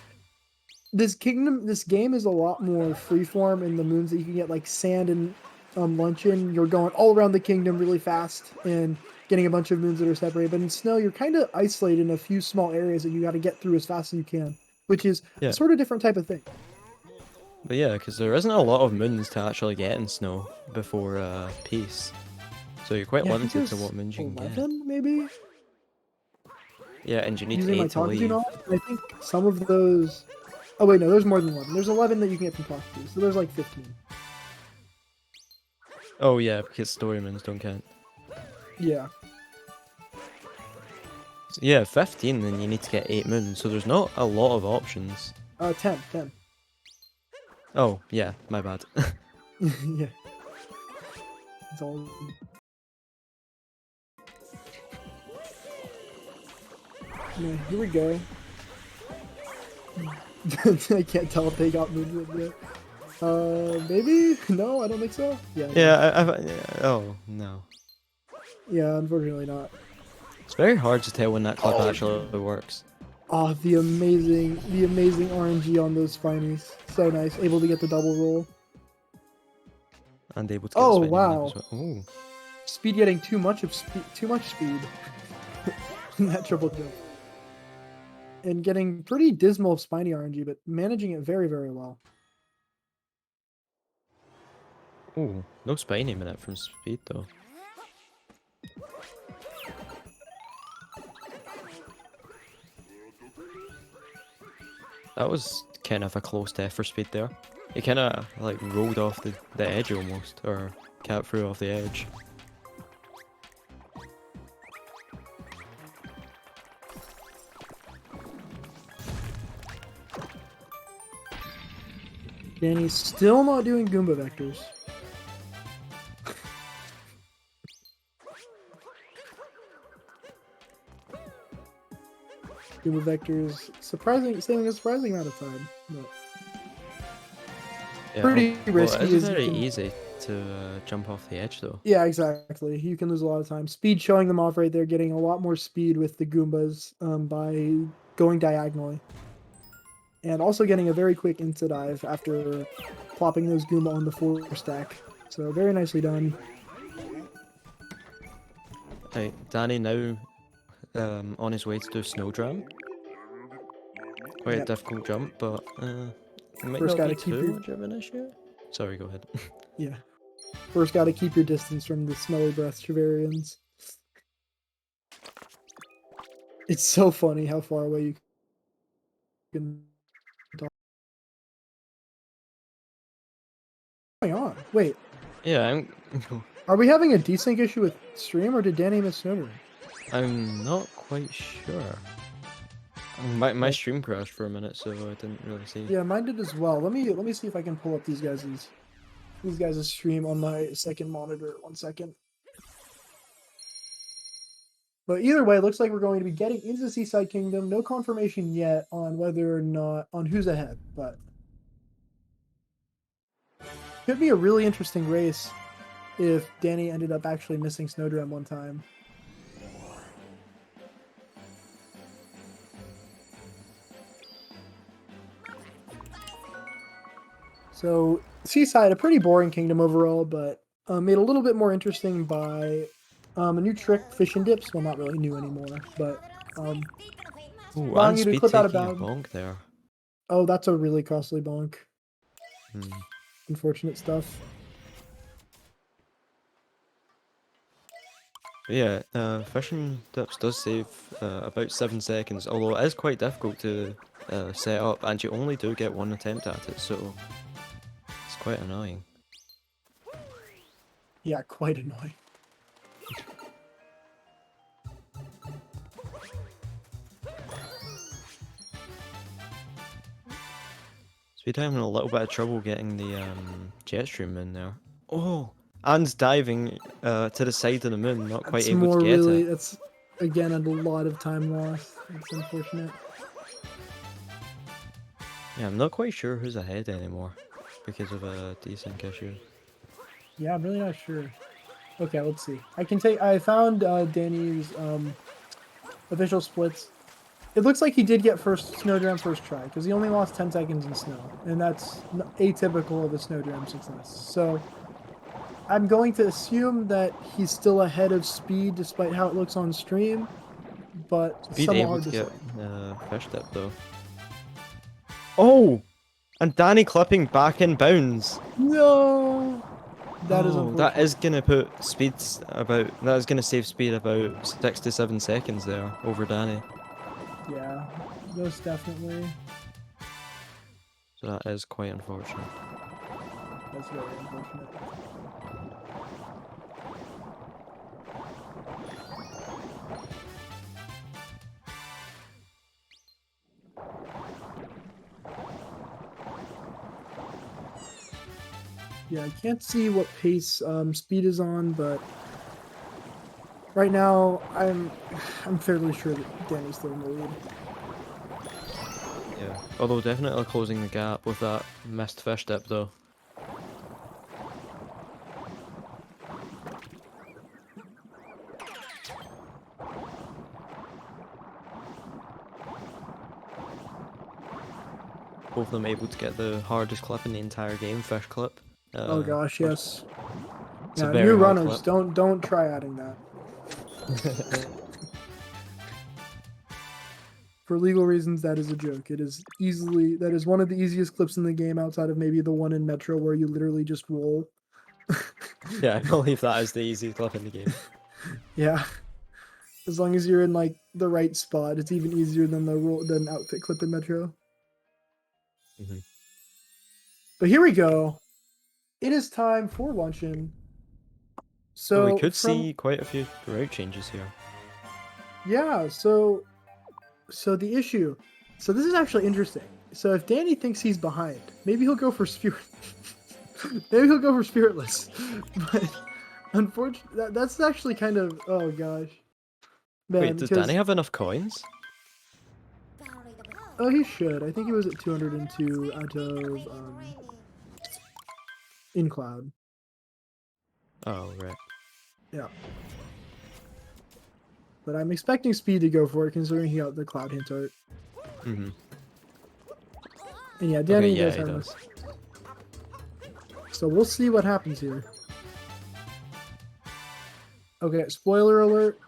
A: this game is a lot more freeform in the moons that you can get, like Sand and Luncheon. You're going all around the kingdom really fast and getting a bunch of moons that are separated. But in Snow, you're kind of isolated in a few small areas that you got to get through as fast as you can, which is a sort of different type of thing.
B: But yeah, because there isn't a lot of moons to actually get in Snow before Peace. So you're quite limited to what moons you can
A: 11,
B: get.
A: maybe?
B: Yeah, and you need
A: Using my
B: 8 to
A: Talkatoo
B: leave.
A: knowledge, I think some of those... Oh wait, no, there's more than 11. There's 11 that you can get from Talkatoo, so there's like 15.
B: Oh yeah, because story moons don't count.
A: Yeah.
B: So yeah, 15, then you need to get 8 moons, so there's not a lot of options.
A: 10.
B: Oh, yeah, my bad.
A: Yeah. It's all... Yeah, here we go. I can't tell if they got moved yet. Maybe? No, I don't think so. Yeah.
B: Oh, no.
A: Yeah, unfortunately not.
B: It's very hard to tell when that clip actually works.
A: Oh, the amazing RNG on those spinies. So nice. Able to get the double roll.
B: And able to get
A: Oh,
B: the spinning
A: wow.
B: as well. Ooh.
A: Speed getting too much speed. In that triple jump. and getting pretty dismal spiny RNG, but managing it very, very well.
B: Ooh, no spiny minute from speed though. That was kind of a close death for speed there. He kind of like rolled off the edge almost, or cat through off the edge.
A: Danny's still not doing Goomba vectors. Goomba vectors, saving a surprising amount of time. But
B: Yeah,
A: pretty
B: well,
A: risky.
B: it's
A: As
B: very
A: you can,
B: easy to jump off the edge though.
A: yeah, exactly. You can lose a lot of time. Speed showing them off right there, getting a lot more speed with the Goombas by going diagonally. And also getting a very quick into dive after plopping those Goomba on the 4 stack. So very nicely done.
B: Right, Danny now on his way to do Snowdram. Quite a difficult jump, but it might
A: First
B: not
A: gotta
B: be
A: keep
B: too
A: your
B: much of an issue. Sorry, go ahead.
A: yeah. First gotta keep your distance from the smelly breath Trevarians. It's so funny how far away you can talk. What's going on? Wait,
B: Yeah,
A: are we having a desync issue with stream or did Danny miss Snowdram?
B: I'm not quite sure. My
A: Okay.
B: stream crashed for a minute, so I didn't really see.
A: Yeah, mine did as well. Let me see if I can pull up these guys' stream on my second monitor. 1 second. But either way, it looks like we're going to be getting into the Seaside Kingdom. No confirmation yet on whether or not on who's ahead, but could be a really interesting race if Danny ended up actually missing Snowdram one time. So Seaside, a pretty boring kingdom overall, but made a little bit more interesting by a new trick, fish and dips. Well, not really new anymore, but
B: Ooh,
A: allowing
B: and
A: you to
B: speed
A: clip out of
B: taking a
A: bounds.
B: bonk there.
A: Oh, that's a really costly bonk.
B: Hmm.
A: Unfortunate stuff.
B: But yeah, fishing dips does save about 7 seconds, although it is quite difficult to set up, and you only do get 1 attempt at it, so it's quite annoying.
A: Yeah, quite annoying.
B: Speed having a little bit of trouble getting the jet stream in there. Oh, and diving to the side of the moon, not quite
A: That's
B: able to
A: more
B: get
A: really.
B: it.
A: That's again a lot of time lost. It's unfortunate.
B: Yeah, I'm not quite sure who's ahead anymore because of a desync issue.
A: Yeah, I'm really not sure. Okay, let's see. I found Danny's official splits. It looks like he did get first Snowdram first try because he only lost 10 seconds in snow, and that's atypical of a Snowdram success. So I'm going to assume that he's still ahead of Speed despite how it looks on stream, but it's
B: Speed
A: somewhat
B: able
A: hard
B: to
A: to say.
B: get fish dip though. Oh, and Danny clipping back in bounds.
A: No, that is
B: Oh, that
A: unfortunate.
B: is gonna put speeds about. That is gonna save speed about 6 to 7 seconds there over Danny.
A: Yeah, most definitely.
B: So that is quite unfortunate.
A: That's very unfortunate. Yeah, I can't see what pace Speed is on, but right now I'm fairly sure that Danny's still in the lead.
B: Yeah. Although definitely closing the gap with that missed fish dip though. Both of them able to get the hardest clip in the entire game, fish clip.
A: Oh gosh,
B: which-
A: yes.
B: It's a
A: Yeah,
B: very
A: new
B: hard
A: runners,
B: clip.
A: don't try adding that. For legal reasons, that is a joke. That is one of the easiest clips in the game outside of maybe the one in Metro where you literally just roll.
B: Yeah, I believe that is the easiest clip in the game.
A: Yeah. As long as you're in like the right spot, it's even easier than than outfit clip in Metro.
B: Mm-hmm.
A: But here we go. It is time for luncheon.
B: So we
A: So
B: could
A: from
B: see quite a few route changes here.
A: yeah, so the issue. So this is actually interesting. So if Danny thinks he's behind, maybe he'll go for spirit. Maybe he'll go for spiritless. But unfortunately, that's actually kind of oh gosh,
B: Wait,
A: man.
B: does
A: Because
B: Danny have enough coins?
A: oh, he should. I think he was at 202 out of in cloud.
B: Oh, right.
A: Yeah. But I'm expecting Speed to go for it, considering he got the cloud hint art.
B: Mm-hmm.
A: And yeah,
B: Okay,
A: Danny
B: yeah,
A: does
B: he
A: have
B: does.
A: So we'll see what happens here. Okay, spoiler alert.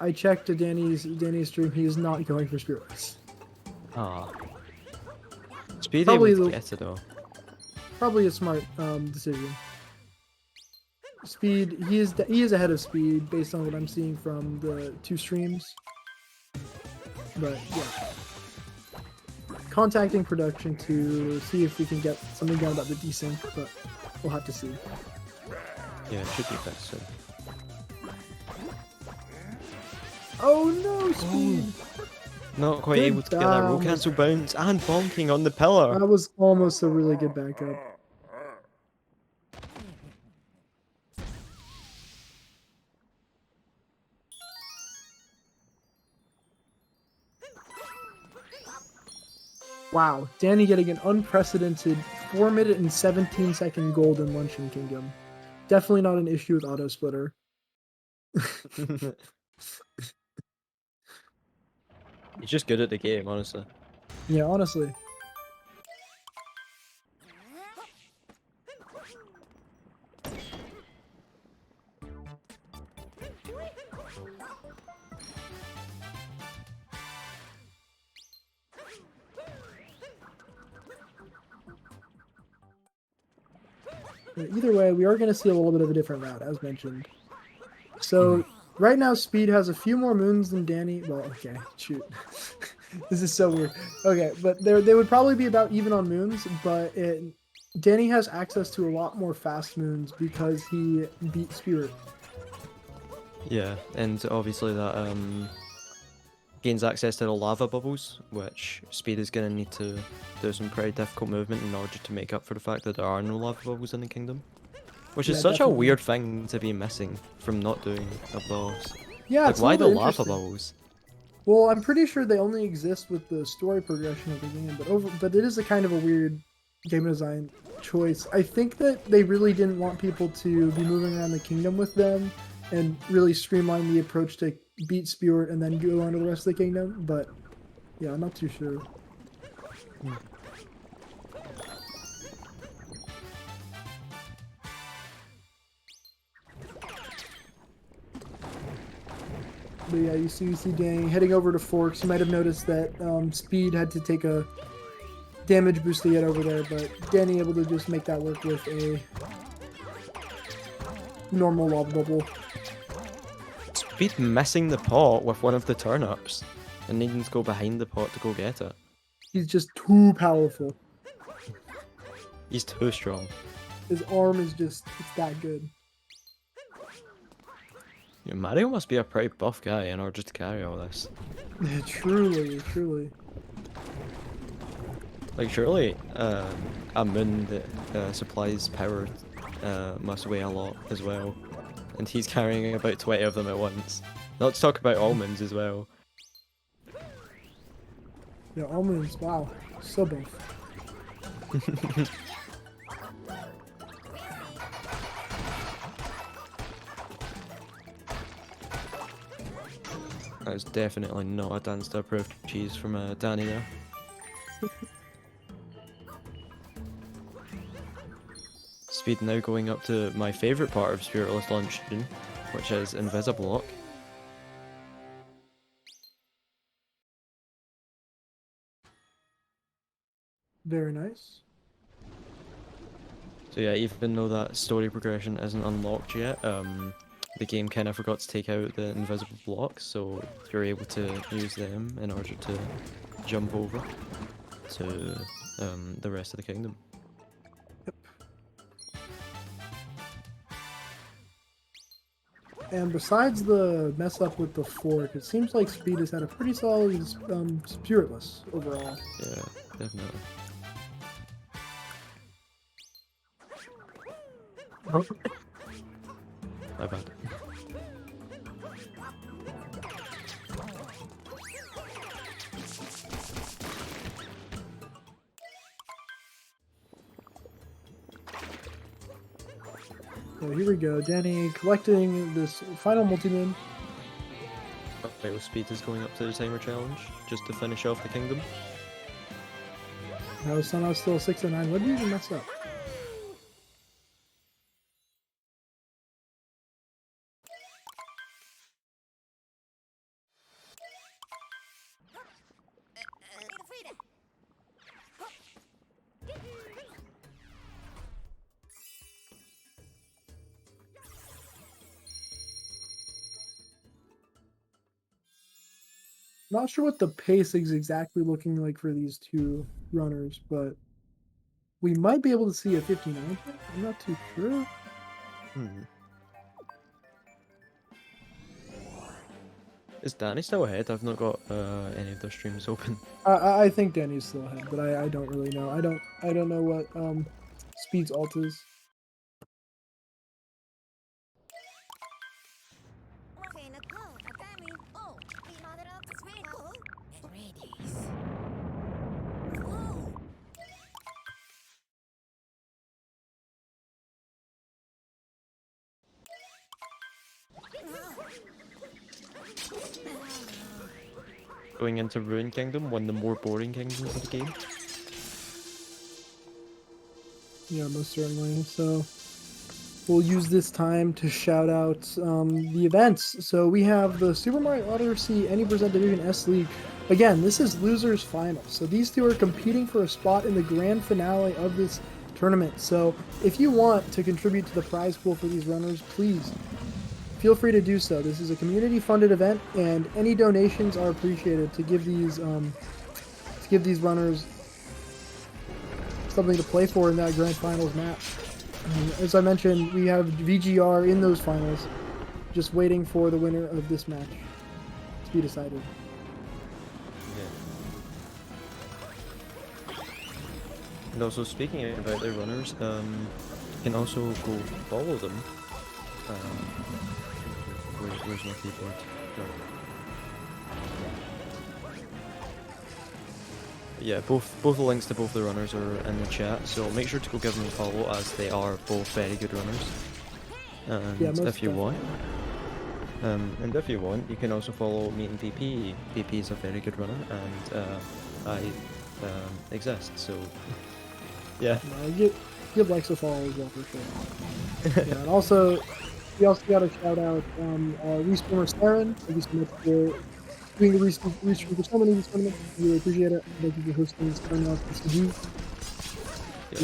A: I checked Danny's stream. He is not going for spiritless.
B: Ah. Speed
A: Probably
B: able to
A: the
B: get it though.
A: probably a smart decision. Speed, he is ahead of Speed based on what I'm seeing from the two streams. But yeah, contacting production to see if we can get something done about the desync, but we'll have to see.
B: Yeah, it should be fixed soon.
A: Oh no, Speed!
B: Not quite
A: Good
B: able to get that roll
A: damn.
B: cancel bounce and bonking on the pillar.
A: That was almost a really good backup. Wow, Danny getting an unprecedented 4-minute and 17-second gold in Luncheon Kingdom. Definitely not an issue with Auto Splitter.
B: He's just good at the game, honestly.
A: Yeah, honestly. Either way, we are going to see a little bit of a different route, as mentioned. So, right now, Speed has a few more moons than Danny. Well, okay, shoot. This is so weird. Okay, but they would probably be about even on moons, but Danny has access to a lot more fast moons because he beat Spirit.
B: Yeah, and obviously that gains access to the lava bubbles, which Speed is going to need to do some pretty difficult movement in order to make up for the fact that there are no lava bubbles in the kingdom. Which is
A: Yeah,
B: such
A: definitely.
B: a weird thing to be missing from not doing a boss.
A: Yeah,
B: Like,
A: it's a
B: why the
A: little bit
B: lava
A: interesting.
B: bubbles?
A: Well, I'm pretty sure they only exist with the story progression of the game, but it is a kind of a weird game design choice. I think that they really didn't want people to be moving around the kingdom with them and really streamline the approach to beat Spirit and then go on to the rest of the kingdom, but yeah, I'm not too sure. But yeah, you see Danny heading over to Forks. You might have noticed that Speed had to take a damage boost to get over there, but Danny able to just make that work with a normal lava bubble.
B: Speed missing the pot with one of the turnips and needing to go behind the pot to go get it.
A: He's just too powerful.
B: He's too strong.
A: His arm is it's that good.
B: Yeah, Mario must be a pretty buff guy in order to carry all this.
A: Truly, truly.
B: Like, surely a moon that supplies power must weigh a lot as well. And he's carrying about 20 of them at once. Not to talk about almonds as well.
A: Yeah, almonds, wow. So buff.
B: That is definitely not a dance to approved cheese from Danny there. Speed now going up to my favourite part of Spiritless Luncheon, which is Invisiblock.
A: Very nice.
B: So yeah, even though that story progression isn't unlocked yet, the game kind of forgot to take out the invisible blocks, so you're able to use them in order to jump over to the rest of the kingdom.
A: And besides the mess up with the fork, it seems like Speed has had a pretty solid spiritless overall.
B: Yeah, definitely. My bad.
A: So here we go, Danny collecting this final multi-moon.
B: Vital Speed is going up to the timer challenge just to finish off the kingdom.
A: That was somehow still 6 and 9. What did you even mess up? Not sure what the pace is exactly looking like for these two runners, but we might be able to see a 59. I'm not too sure.
B: Hmm. Is Danny still ahead? I've not got any of their streams open.
A: I think Danny's still ahead, but I don't really know. I don't know what Speed's alt is.
B: Going into Ruin Kingdom, one of the more boring kingdoms of the game.
A: Yeah, most certainly. So we'll use this time to shout out the events. So we have the Super Mario Odyssey Any Percent Division S League. Again, this is losers final. So these two are competing for a spot in the grand finale of this tournament. So if you want to contribute to the prize pool for these runners, please feel free to do so. This is a community-funded event, and any donations are appreciated to give these runners something to play for in that grand finals match. As I mentioned, we have VGR in those finals, just waiting for the winner of this match to be decided.
B: Yeah. And also, speaking about their runners, you can also go follow them. Where's my keyboard? Yeah, both the links to both the runners are in the chat, so make sure to go give them a follow, as they are both very good runners. And
A: Yeah,
B: if you want, you can also follow me and BP. BP is a very good runner, and I exist. So yeah.
A: Give likes a follow as well for sure. Yeah, and also we also got to shout out Respawner Saren. Thank you so much for doing the restream for so many of these tournaments. Really appreciate it. Thank you for hosting this tournament on PCG.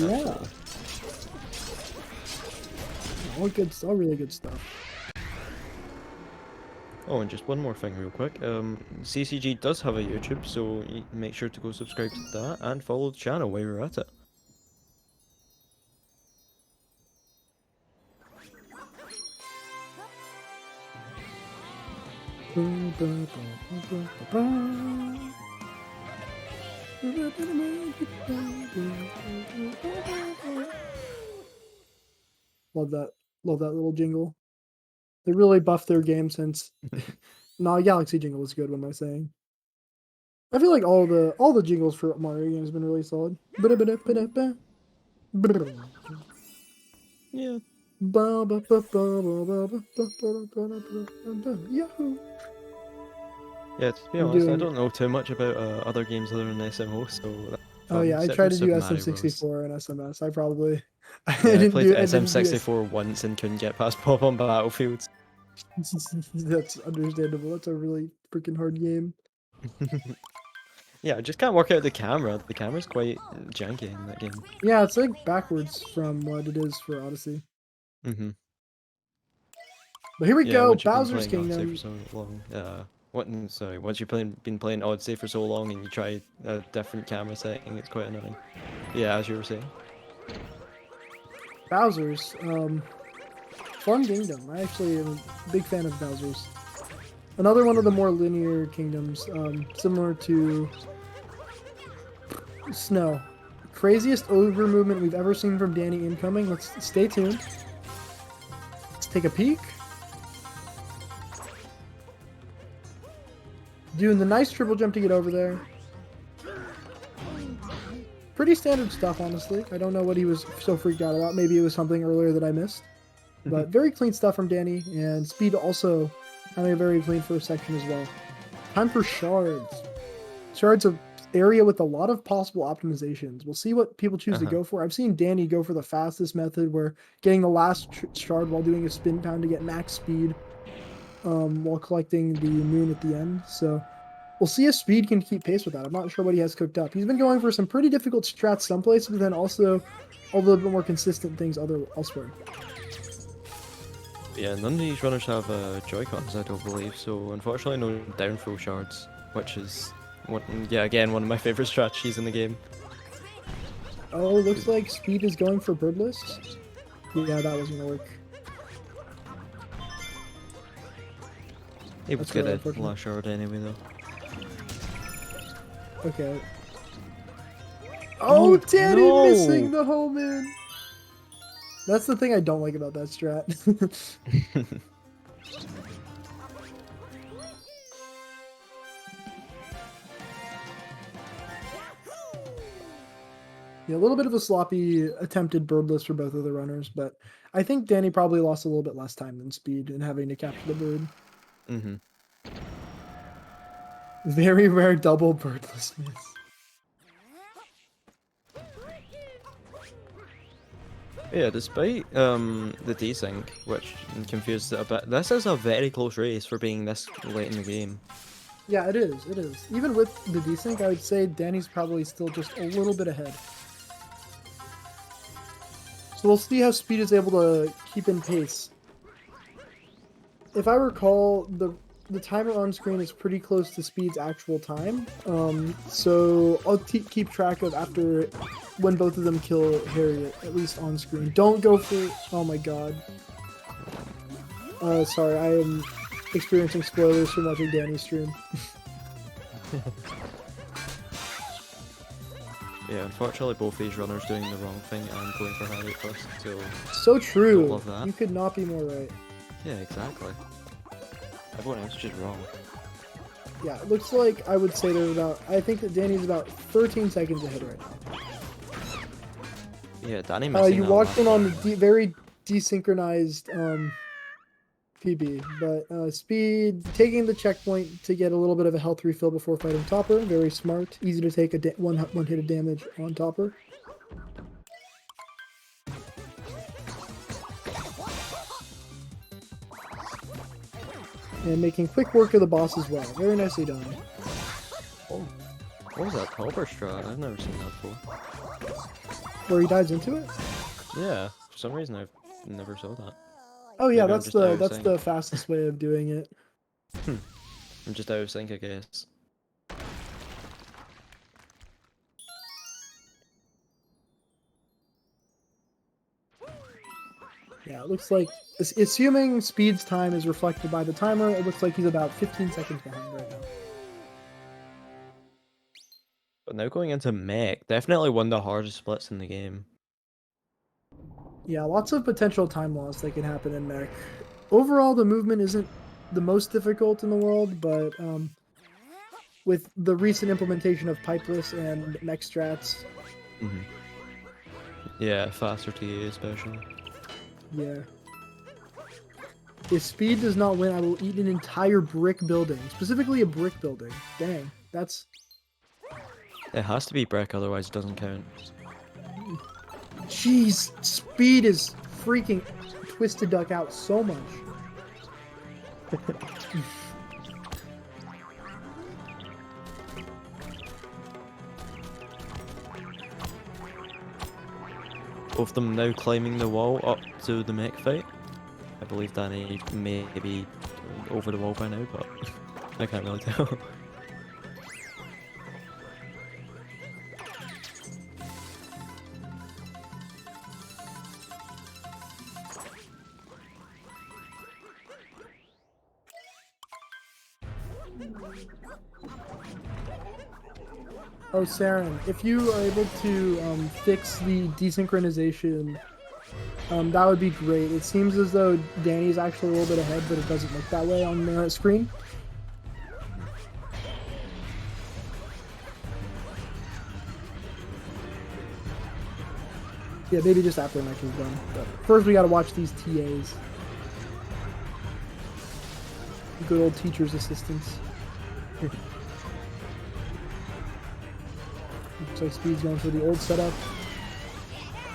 A: Yeah. All really good stuff.
B: Oh, and just one more thing real quick. CCG does have a YouTube, so make sure to go subscribe to that and follow the channel while you're at it.
A: Love that little jingle. They really buffed their game since. No, Galaxy jingle was good. What am I saying? I feel like all the jingles for Mario games have been really solid.
B: Yeah.
A: Yahoo!
B: Yeah, to be
A: I'm
B: honest, I
A: doing.
B: don't know too much about other games other than SMO, so
A: Oh yeah, I
B: except
A: tried
B: for
A: to do
B: Super Mario Bros.
A: SM64 and SMS. I probably I
B: Yeah, I
A: didn't
B: played
A: do I didn't do
B: SM64 once and couldn't get past Pop on Battlefield.
A: That's understandable. That's a really freaking hard game.
B: Yeah, I just can't work out the camera. The camera's quite janky in that game.
A: Yeah, it's like backwards from what it is for Odyssey.
B: Mm-hmm.
A: But here we
B: Yeah,
A: go,
B: once you've been
A: Bowser's
B: playing Odyssey for
A: Kingdom.
B: so long, sorry, once you've been playing Odyssey for so long and you try a different camera setting, it's quite annoying. Yeah, as you were saying.
A: Bowser's, fun kingdom. I actually am a big fan of Bowser's. Another one of the more linear kingdoms, similar to Snow. Craziest over movement we've ever seen from Danny incoming. Let's stay tuned. Let's take a peek. Doing the nice triple jump to get over there. Pretty standard stuff, honestly. I don't know what he was so freaked out about. Maybe it was something earlier that I missed. But very clean stuff from Danny, and speed also having a very clean first section as well. Time for shards. Shards of area with a lot of possible optimizations. We'll see what people choose to go for. I've seen Danny go for the fastest method, where getting the last shard while doing a spin pound to get max speed, while collecting the moon at the end. So we'll see if speed can keep pace with that. I'm not sure what he has cooked up. He's been going for some pretty difficult strats some places, but then also a little bit more consistent things elsewhere.
B: Yeah, none of these runners have Joy-Cons, I don't believe, so unfortunately no down throw shards, which is, again, one of my favourite strategies in the game.
A: Oh, looks like speed is going for birdless. Yeah, that wasn't gonna work.
B: Able to get a last shard anyway, though.
A: Okay. Oh, Danny
B: no!
A: missing the home in! That's the thing I don't like about that strat. Yeah, a little bit of a sloppy attempted birdless for both of the runners, but I think Danny probably lost a little bit less time than speed in having to capture the bird.
B: Mm-hmm.
A: Very rare double birdless miss.
B: Yeah, despite the desync, which confused it a bit, this is a very close race for being this late in the game.
A: Yeah, it is. It is. Even with the desync, I would say Danny's probably still just a little bit ahead. So we'll see how speed is able to keep in pace. If I recall, the timer on screen is pretty close to speed's actual time. So I'll keep track of after when both of them kill Harriet, at least on screen. Don't go for... Oh my god. Sorry, I am experiencing spoilers from watching Danny's stream.
B: Yeah, unfortunately both these runners doing the wrong thing and going for Harriet first,
A: So true.
B: don't love that.
A: You could not be more right.
B: Yeah, exactly. Everyone else is just wrong.
A: Yeah, it looks like I would say there's about... I think that Danny's about 13 seconds ahead right now.
B: Yeah, Danny missing
A: You
B: that
A: walked in
B: last
A: on the
B: shot.
A: very desynchronized PB, but speed taking the checkpoint to get a little bit of a health refill before fighting Topper. Very smart. Easy to take a one hit of damage on Topper. And making quick work of the boss as well. Very nicely done.
B: Oh, what was that Topper strat? I've never seen that before.
A: Where he dives into it?
B: Yeah, for some reason I've never saw that.
A: Oh yeah,
B: Maybe I'm
A: that's
B: just out of
A: the
B: sync.
A: fastest way of doing it.
B: I'm just out of sync, I guess.
A: Yeah, it looks like, assuming speed's time is reflected by the timer, it looks like he's about 15 seconds behind right now.
B: But now going into mech, definitely one of the hardest splits in the game.
A: Yeah, lots of potential time loss that can happen in mech. Overall, the movement isn't the most difficult in the world, but with the recent implementation of pipeless and mech strats,
B: Yeah, faster TA especially.
A: yeah. If speed does not win, I will eat an entire brick building. Specifically a brick building. Dang, that's...
B: It has to be brick, otherwise it doesn't count.
A: Jeez, speed is freaking Twisted Duck out so much.
B: both of them now climbing the wall up to the mech fight. I believe Danny may be over the wall by now, but I can't really tell.
A: Oh, Saren, if you are able to fix the desynchronization, that would be great. It seems as though Danny's actually a little bit ahead, but it doesn't look that way on the screen. Yeah, maybe just after the match is done. But first, we gotta watch these TAs. Good old teacher's assistants. Looks like Speed's going for the old setup.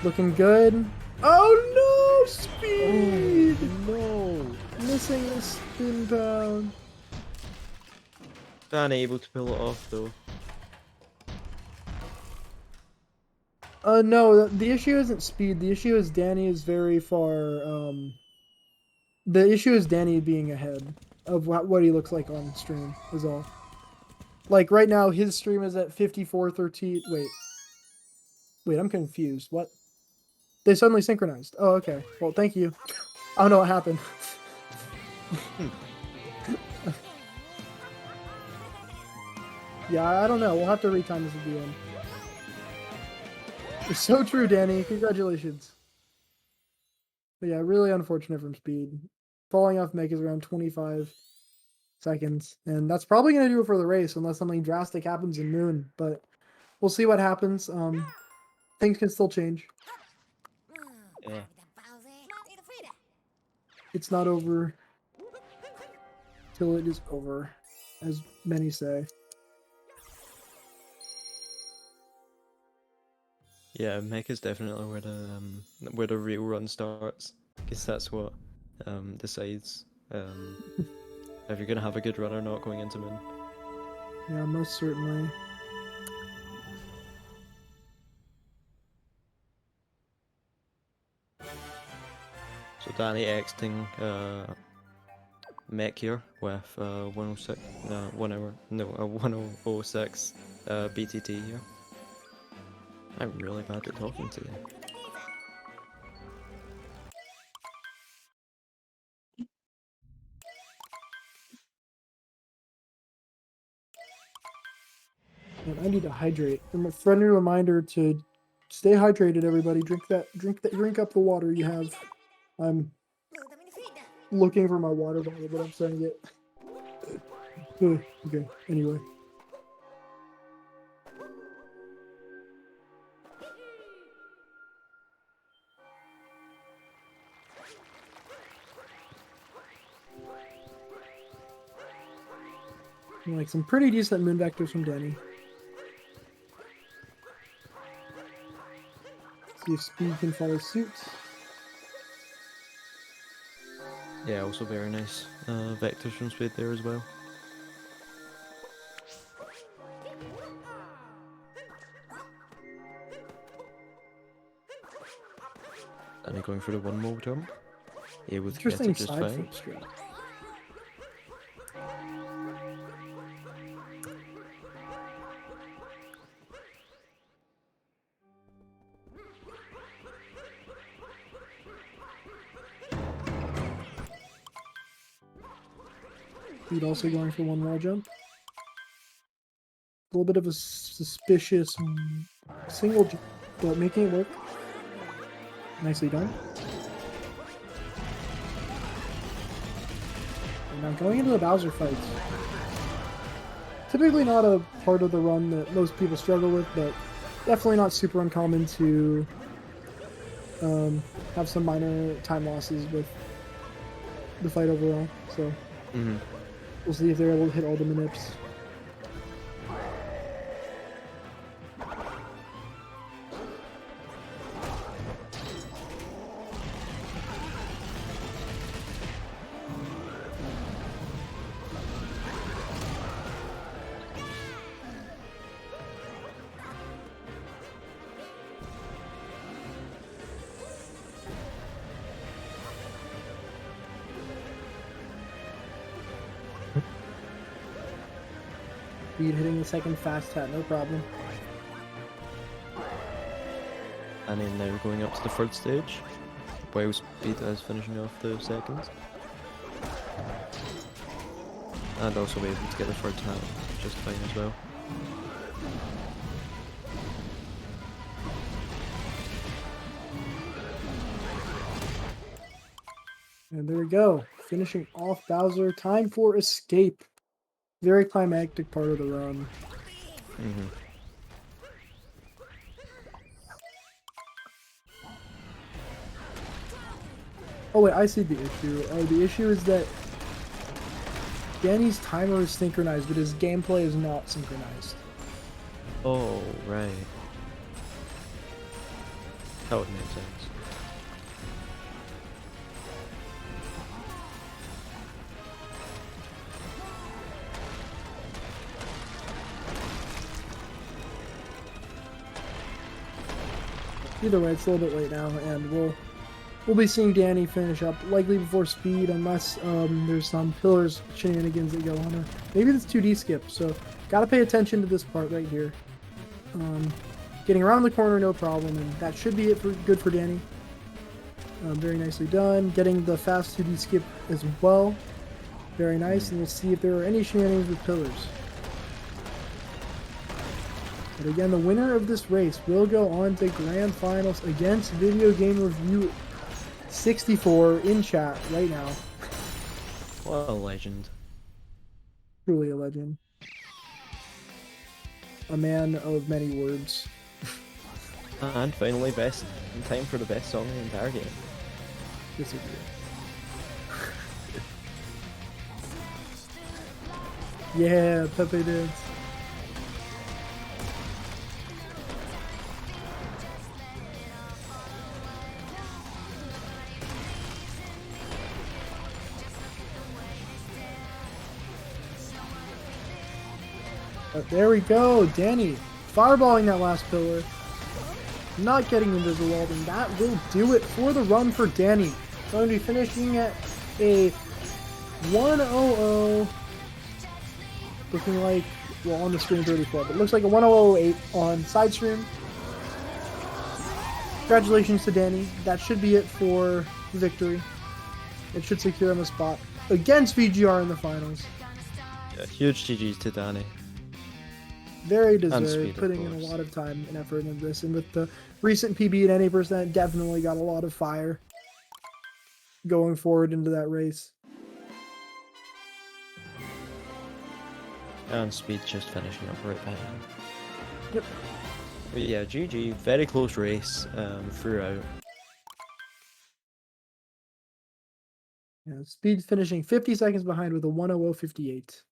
A: Looking good. Oh no, Speed!
B: Oh, no!
A: Missing the spin pound.
B: Danny able to pull it off though.
A: No, the issue isn't Speed. The issue is Danny is very far. The issue is Danny being ahead of what he looks like on stream, is all. Like, right now, his stream is at 54:13. Wait, I'm confused. What? They suddenly synchronized. Oh, okay. Well, thank you. I don't know what happened. Yeah, I don't know. We'll have to retime this at the end. It's so true, Danny. Congratulations. But yeah, really unfortunate from Speed. Falling off mech is around 25 seconds. And that's probably going to do it for the race unless something drastic happens in Moon. But we'll see what happens. Things can still change.
B: Yeah.
A: It's not over till it is over, as many say.
B: Yeah, mech is definitely where the real run starts, because that's what decides if you're gonna have a good run or not going into Moon.
A: Yeah, most certainly.
B: So Danny exiting mech here with 106, 1 hour, no, 1006 BTT here. I'm really bad at talking today.
A: And I need to hydrate. And a friendly reminder to stay hydrated, everybody. Drink up the water you have. I'm looking for my water bottle, but I'm starting to get. Okay. Anyway. Like some pretty decent moon vectors from Danny. See if Speed can follow suit.
B: Yeah, also very nice vectors from Speed there as well. And going for the one more jump. Able to get
A: Interesting
B: it just
A: side
B: fine.
A: flip strat. Speed also going for one wall jump. A little bit of a suspicious single jump, but making it work. Nicely done. And now going into the Bowser fights. Typically not a part of the run that most people struggle with, but definitely not super uncommon to have some minor time losses with the fight overall. So we'll see if they're able to hit all the manips. Speed hitting the second fast hat, no problem.
B: And then now going up to the third stage, while Speed is finishing off the second. And also able to get the third hat just fine as well.
A: And there we go. Finishing off Bowser. Time for escape. Very climactic part of the run.
B: Mm-hmm.
A: Oh wait, I see the issue. Oh, the issue is that Danny's timer is synchronized, but his gameplay is not synchronized.
B: Oh, right. That would make sense.
A: Either way, it's a little bit late now, and we'll be seeing Danny finish up likely before Speed, unless there's some pillars shenanigans that go on, or maybe it's 2D skip. So gotta pay attention to this part right here. Getting around the corner, no problem, and that should be it for good for Danny. Very nicely done. Getting the fast 2D skip as well. Very nice, and we'll see if there are any shenanigans with pillars. But again, the winner of this race will go on to Grand Finals against Video Game Review 64 in chat right now.
B: What a legend.
A: Truly a legend. A man of many words.
B: And finally, best in time for the best song in the entire game.
A: Disagree. Yeah, Pepe dance. But there we go, Danny fireballing that last pillar, not getting invisible walled, and that will do it for the run for Danny. Going to be finishing at a 1:00, looking like, well, on the screen 34, but it looks like a 1:08 on side stream. Congratulations to Danny. That should be it for victory. It should secure him a spot against VGR in the finals.
B: Yeah, huge GG's to Danny.
A: Very
B: And
A: deserved,
B: Speed, of
A: putting in a
B: course.
A: lot of time and effort into this, and with the recent PB at any percent, definitely got a lot of fire going forward into that race.
B: And Speed just finishing up right behind him.
A: Yep.
B: But yeah, GG, very close race throughout.
A: Yeah, Speed finishing 50 seconds behind with a 1:00.58.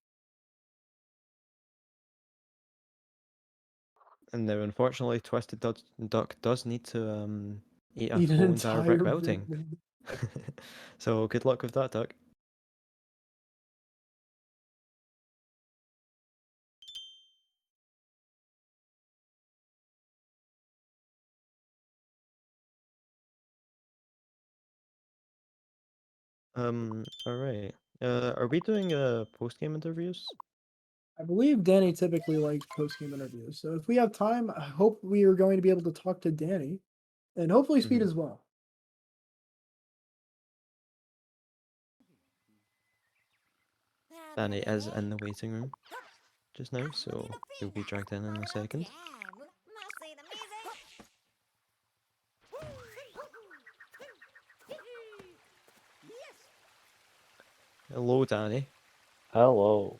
B: And now, unfortunately, Twisted Duck does need to eat a
A: Eat an
B: whole entire brick
A: entire
B: building.
A: building.
B: So good luck with that, Duck. Alright. Are we doing post-game interviews?
A: I believe Danny typically likes post-game interviews, so if we have time, I hope we are going to be able to talk to Danny, and hopefully Speed as well.
B: Danny is in the waiting room just now, so he'll be dragged in a second. Hello, Danny.
C: Hello.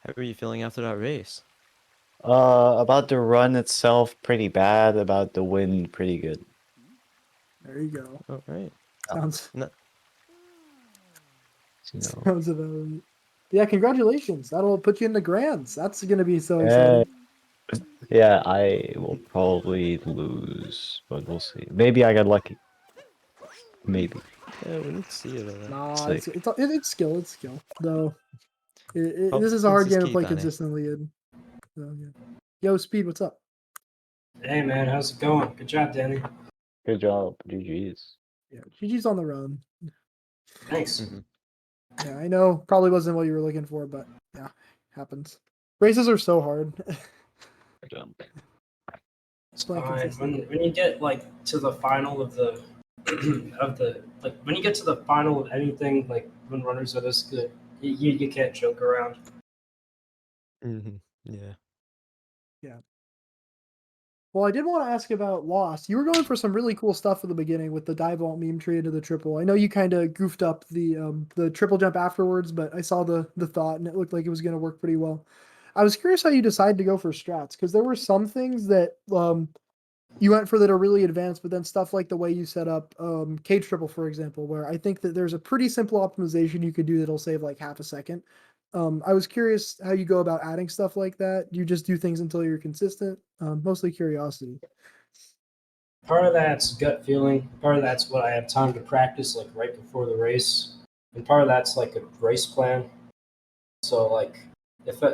B: How are you feeling after that race?
C: About the run itself, pretty bad. About the win, pretty good.
A: There you go.
B: Oh, right.
A: Sounds
B: No.
C: You know.
A: sounds about right. Yeah, congratulations. That'll put you in the grands. That's gonna be so
C: Yeah,
A: exciting.
C: yeah, I will probably lose, but we'll see. Maybe I got lucky. Maybe.
B: Yeah, we need to see about that.
A: Nah,
C: Sick.
A: it's skill. It's skill. Though this is a
B: Confidence
A: hard
B: is
A: game to
B: key,
A: play
B: Danny.
A: consistently in. So, yeah. Yo, Speed, what's up?
D: Hey man, how's it going? Good job, Danny.
C: Good job. GG's.
A: Yeah, GG's on the run.
D: Thanks.
B: Mhm.
A: Yeah, I know. Probably wasn't what you were looking for, but yeah, happens. Races are so hard.
D: It's
A: Playing
D: fine.
A: consistently.
D: When you get like to the final of the of the like when you get to the final of anything, like when runners are this good, you can't joke around.
B: Yeah.
A: Well, I did want to ask about Lost. You were going for some really cool stuff at the beginning with the dive vault meme tree into the triple. I know you kind of goofed up the triple jump afterwards, but I saw the thought and it looked like it was going to work pretty well. I was curious how you decided to go for strats because there were some things that you went for that are really advanced, but then stuff like the way you set up cage triple, for example, where I think that there's a pretty simple optimization you could do that'll save like half a second. I was curious how you go about adding stuff like that. Do you just do things until you're consistent? Mostly curiosity.
D: Part of that's gut feeling. Part of that's what I have time to practice, like right before the race, and part of that's like a race plan. So like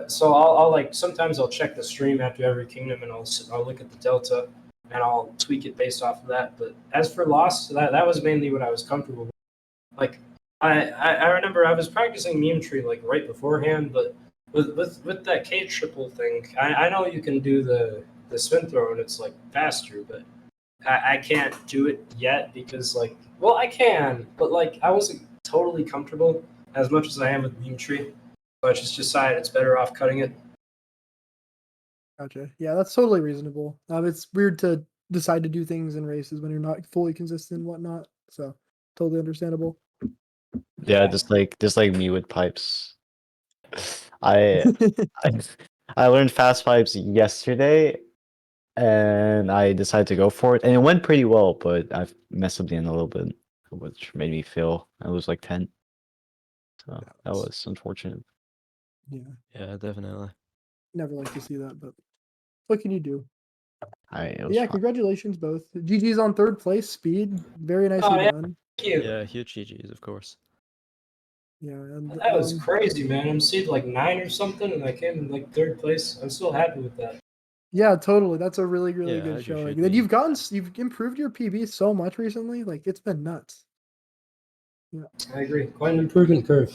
D: so I'll like sometimes I'll check the stream after every kingdom and I'll look at the delta and I'll tweak it based off of that. But as for loss, that was mainly what I was comfortable with. Like I remember I was practicing meme tree like right beforehand, but with that K triple thing, I know you can do the spin throw and it's like faster, but I can't do it yet because like well I can, but like I wasn't totally comfortable as much as I am with meme tree. So I just decided it's better off cutting it.
A: Gotcha. Yeah, that's totally reasonable. It's weird to decide to do things in races when you're not fully consistent and whatnot. So totally understandable.
C: Yeah, just like me with pipes. I I, I learned fast pipes yesterday, and I decided to go for it, and it went pretty well. But I've messed up the end a little bit, which made me fail. I was like 10, so that was unfortunate.
A: Yeah,
B: Yeah, definitely.
A: never like to see that, but what can you do?
C: It
A: But
C: was
A: yeah,
C: fun.
A: congratulations both. GG's on third place, speed. Very nicely
D: Oh yeah,
A: done.
D: thank you.
B: Yeah, huge GGs, of course.
A: Yeah, and
D: That was crazy, man. I'm seed like 9 or something, and I came in like third place. I'm still happy with that.
A: yeah, totally. That's a really, really
B: Yeah,
A: good
B: as you
A: showing.
B: should
A: Then
B: be.
A: you've improved your PB so much recently. Like it's been nuts.
D: I agree. Quite an improvement curve.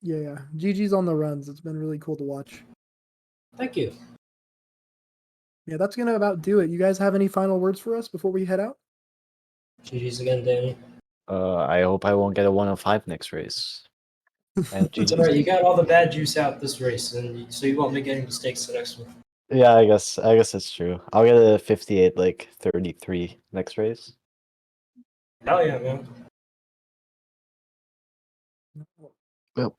A: Yeah. GG's on the runs. It's been really cool to watch.
D: Thank you.
A: Yeah, that's gonna about do it. You guys have any final words for us before we head out?
D: GG's again, Danny.
C: I hope I won't get a 105 next race. And
D: It's
C: GG's.
D: alright. You got all the bad juice out this race, so you won't make any mistakes the next one.
C: Yeah, I guess that's true. I'll get a 58, like 33 next race.
D: Hell yeah, man.
C: Well,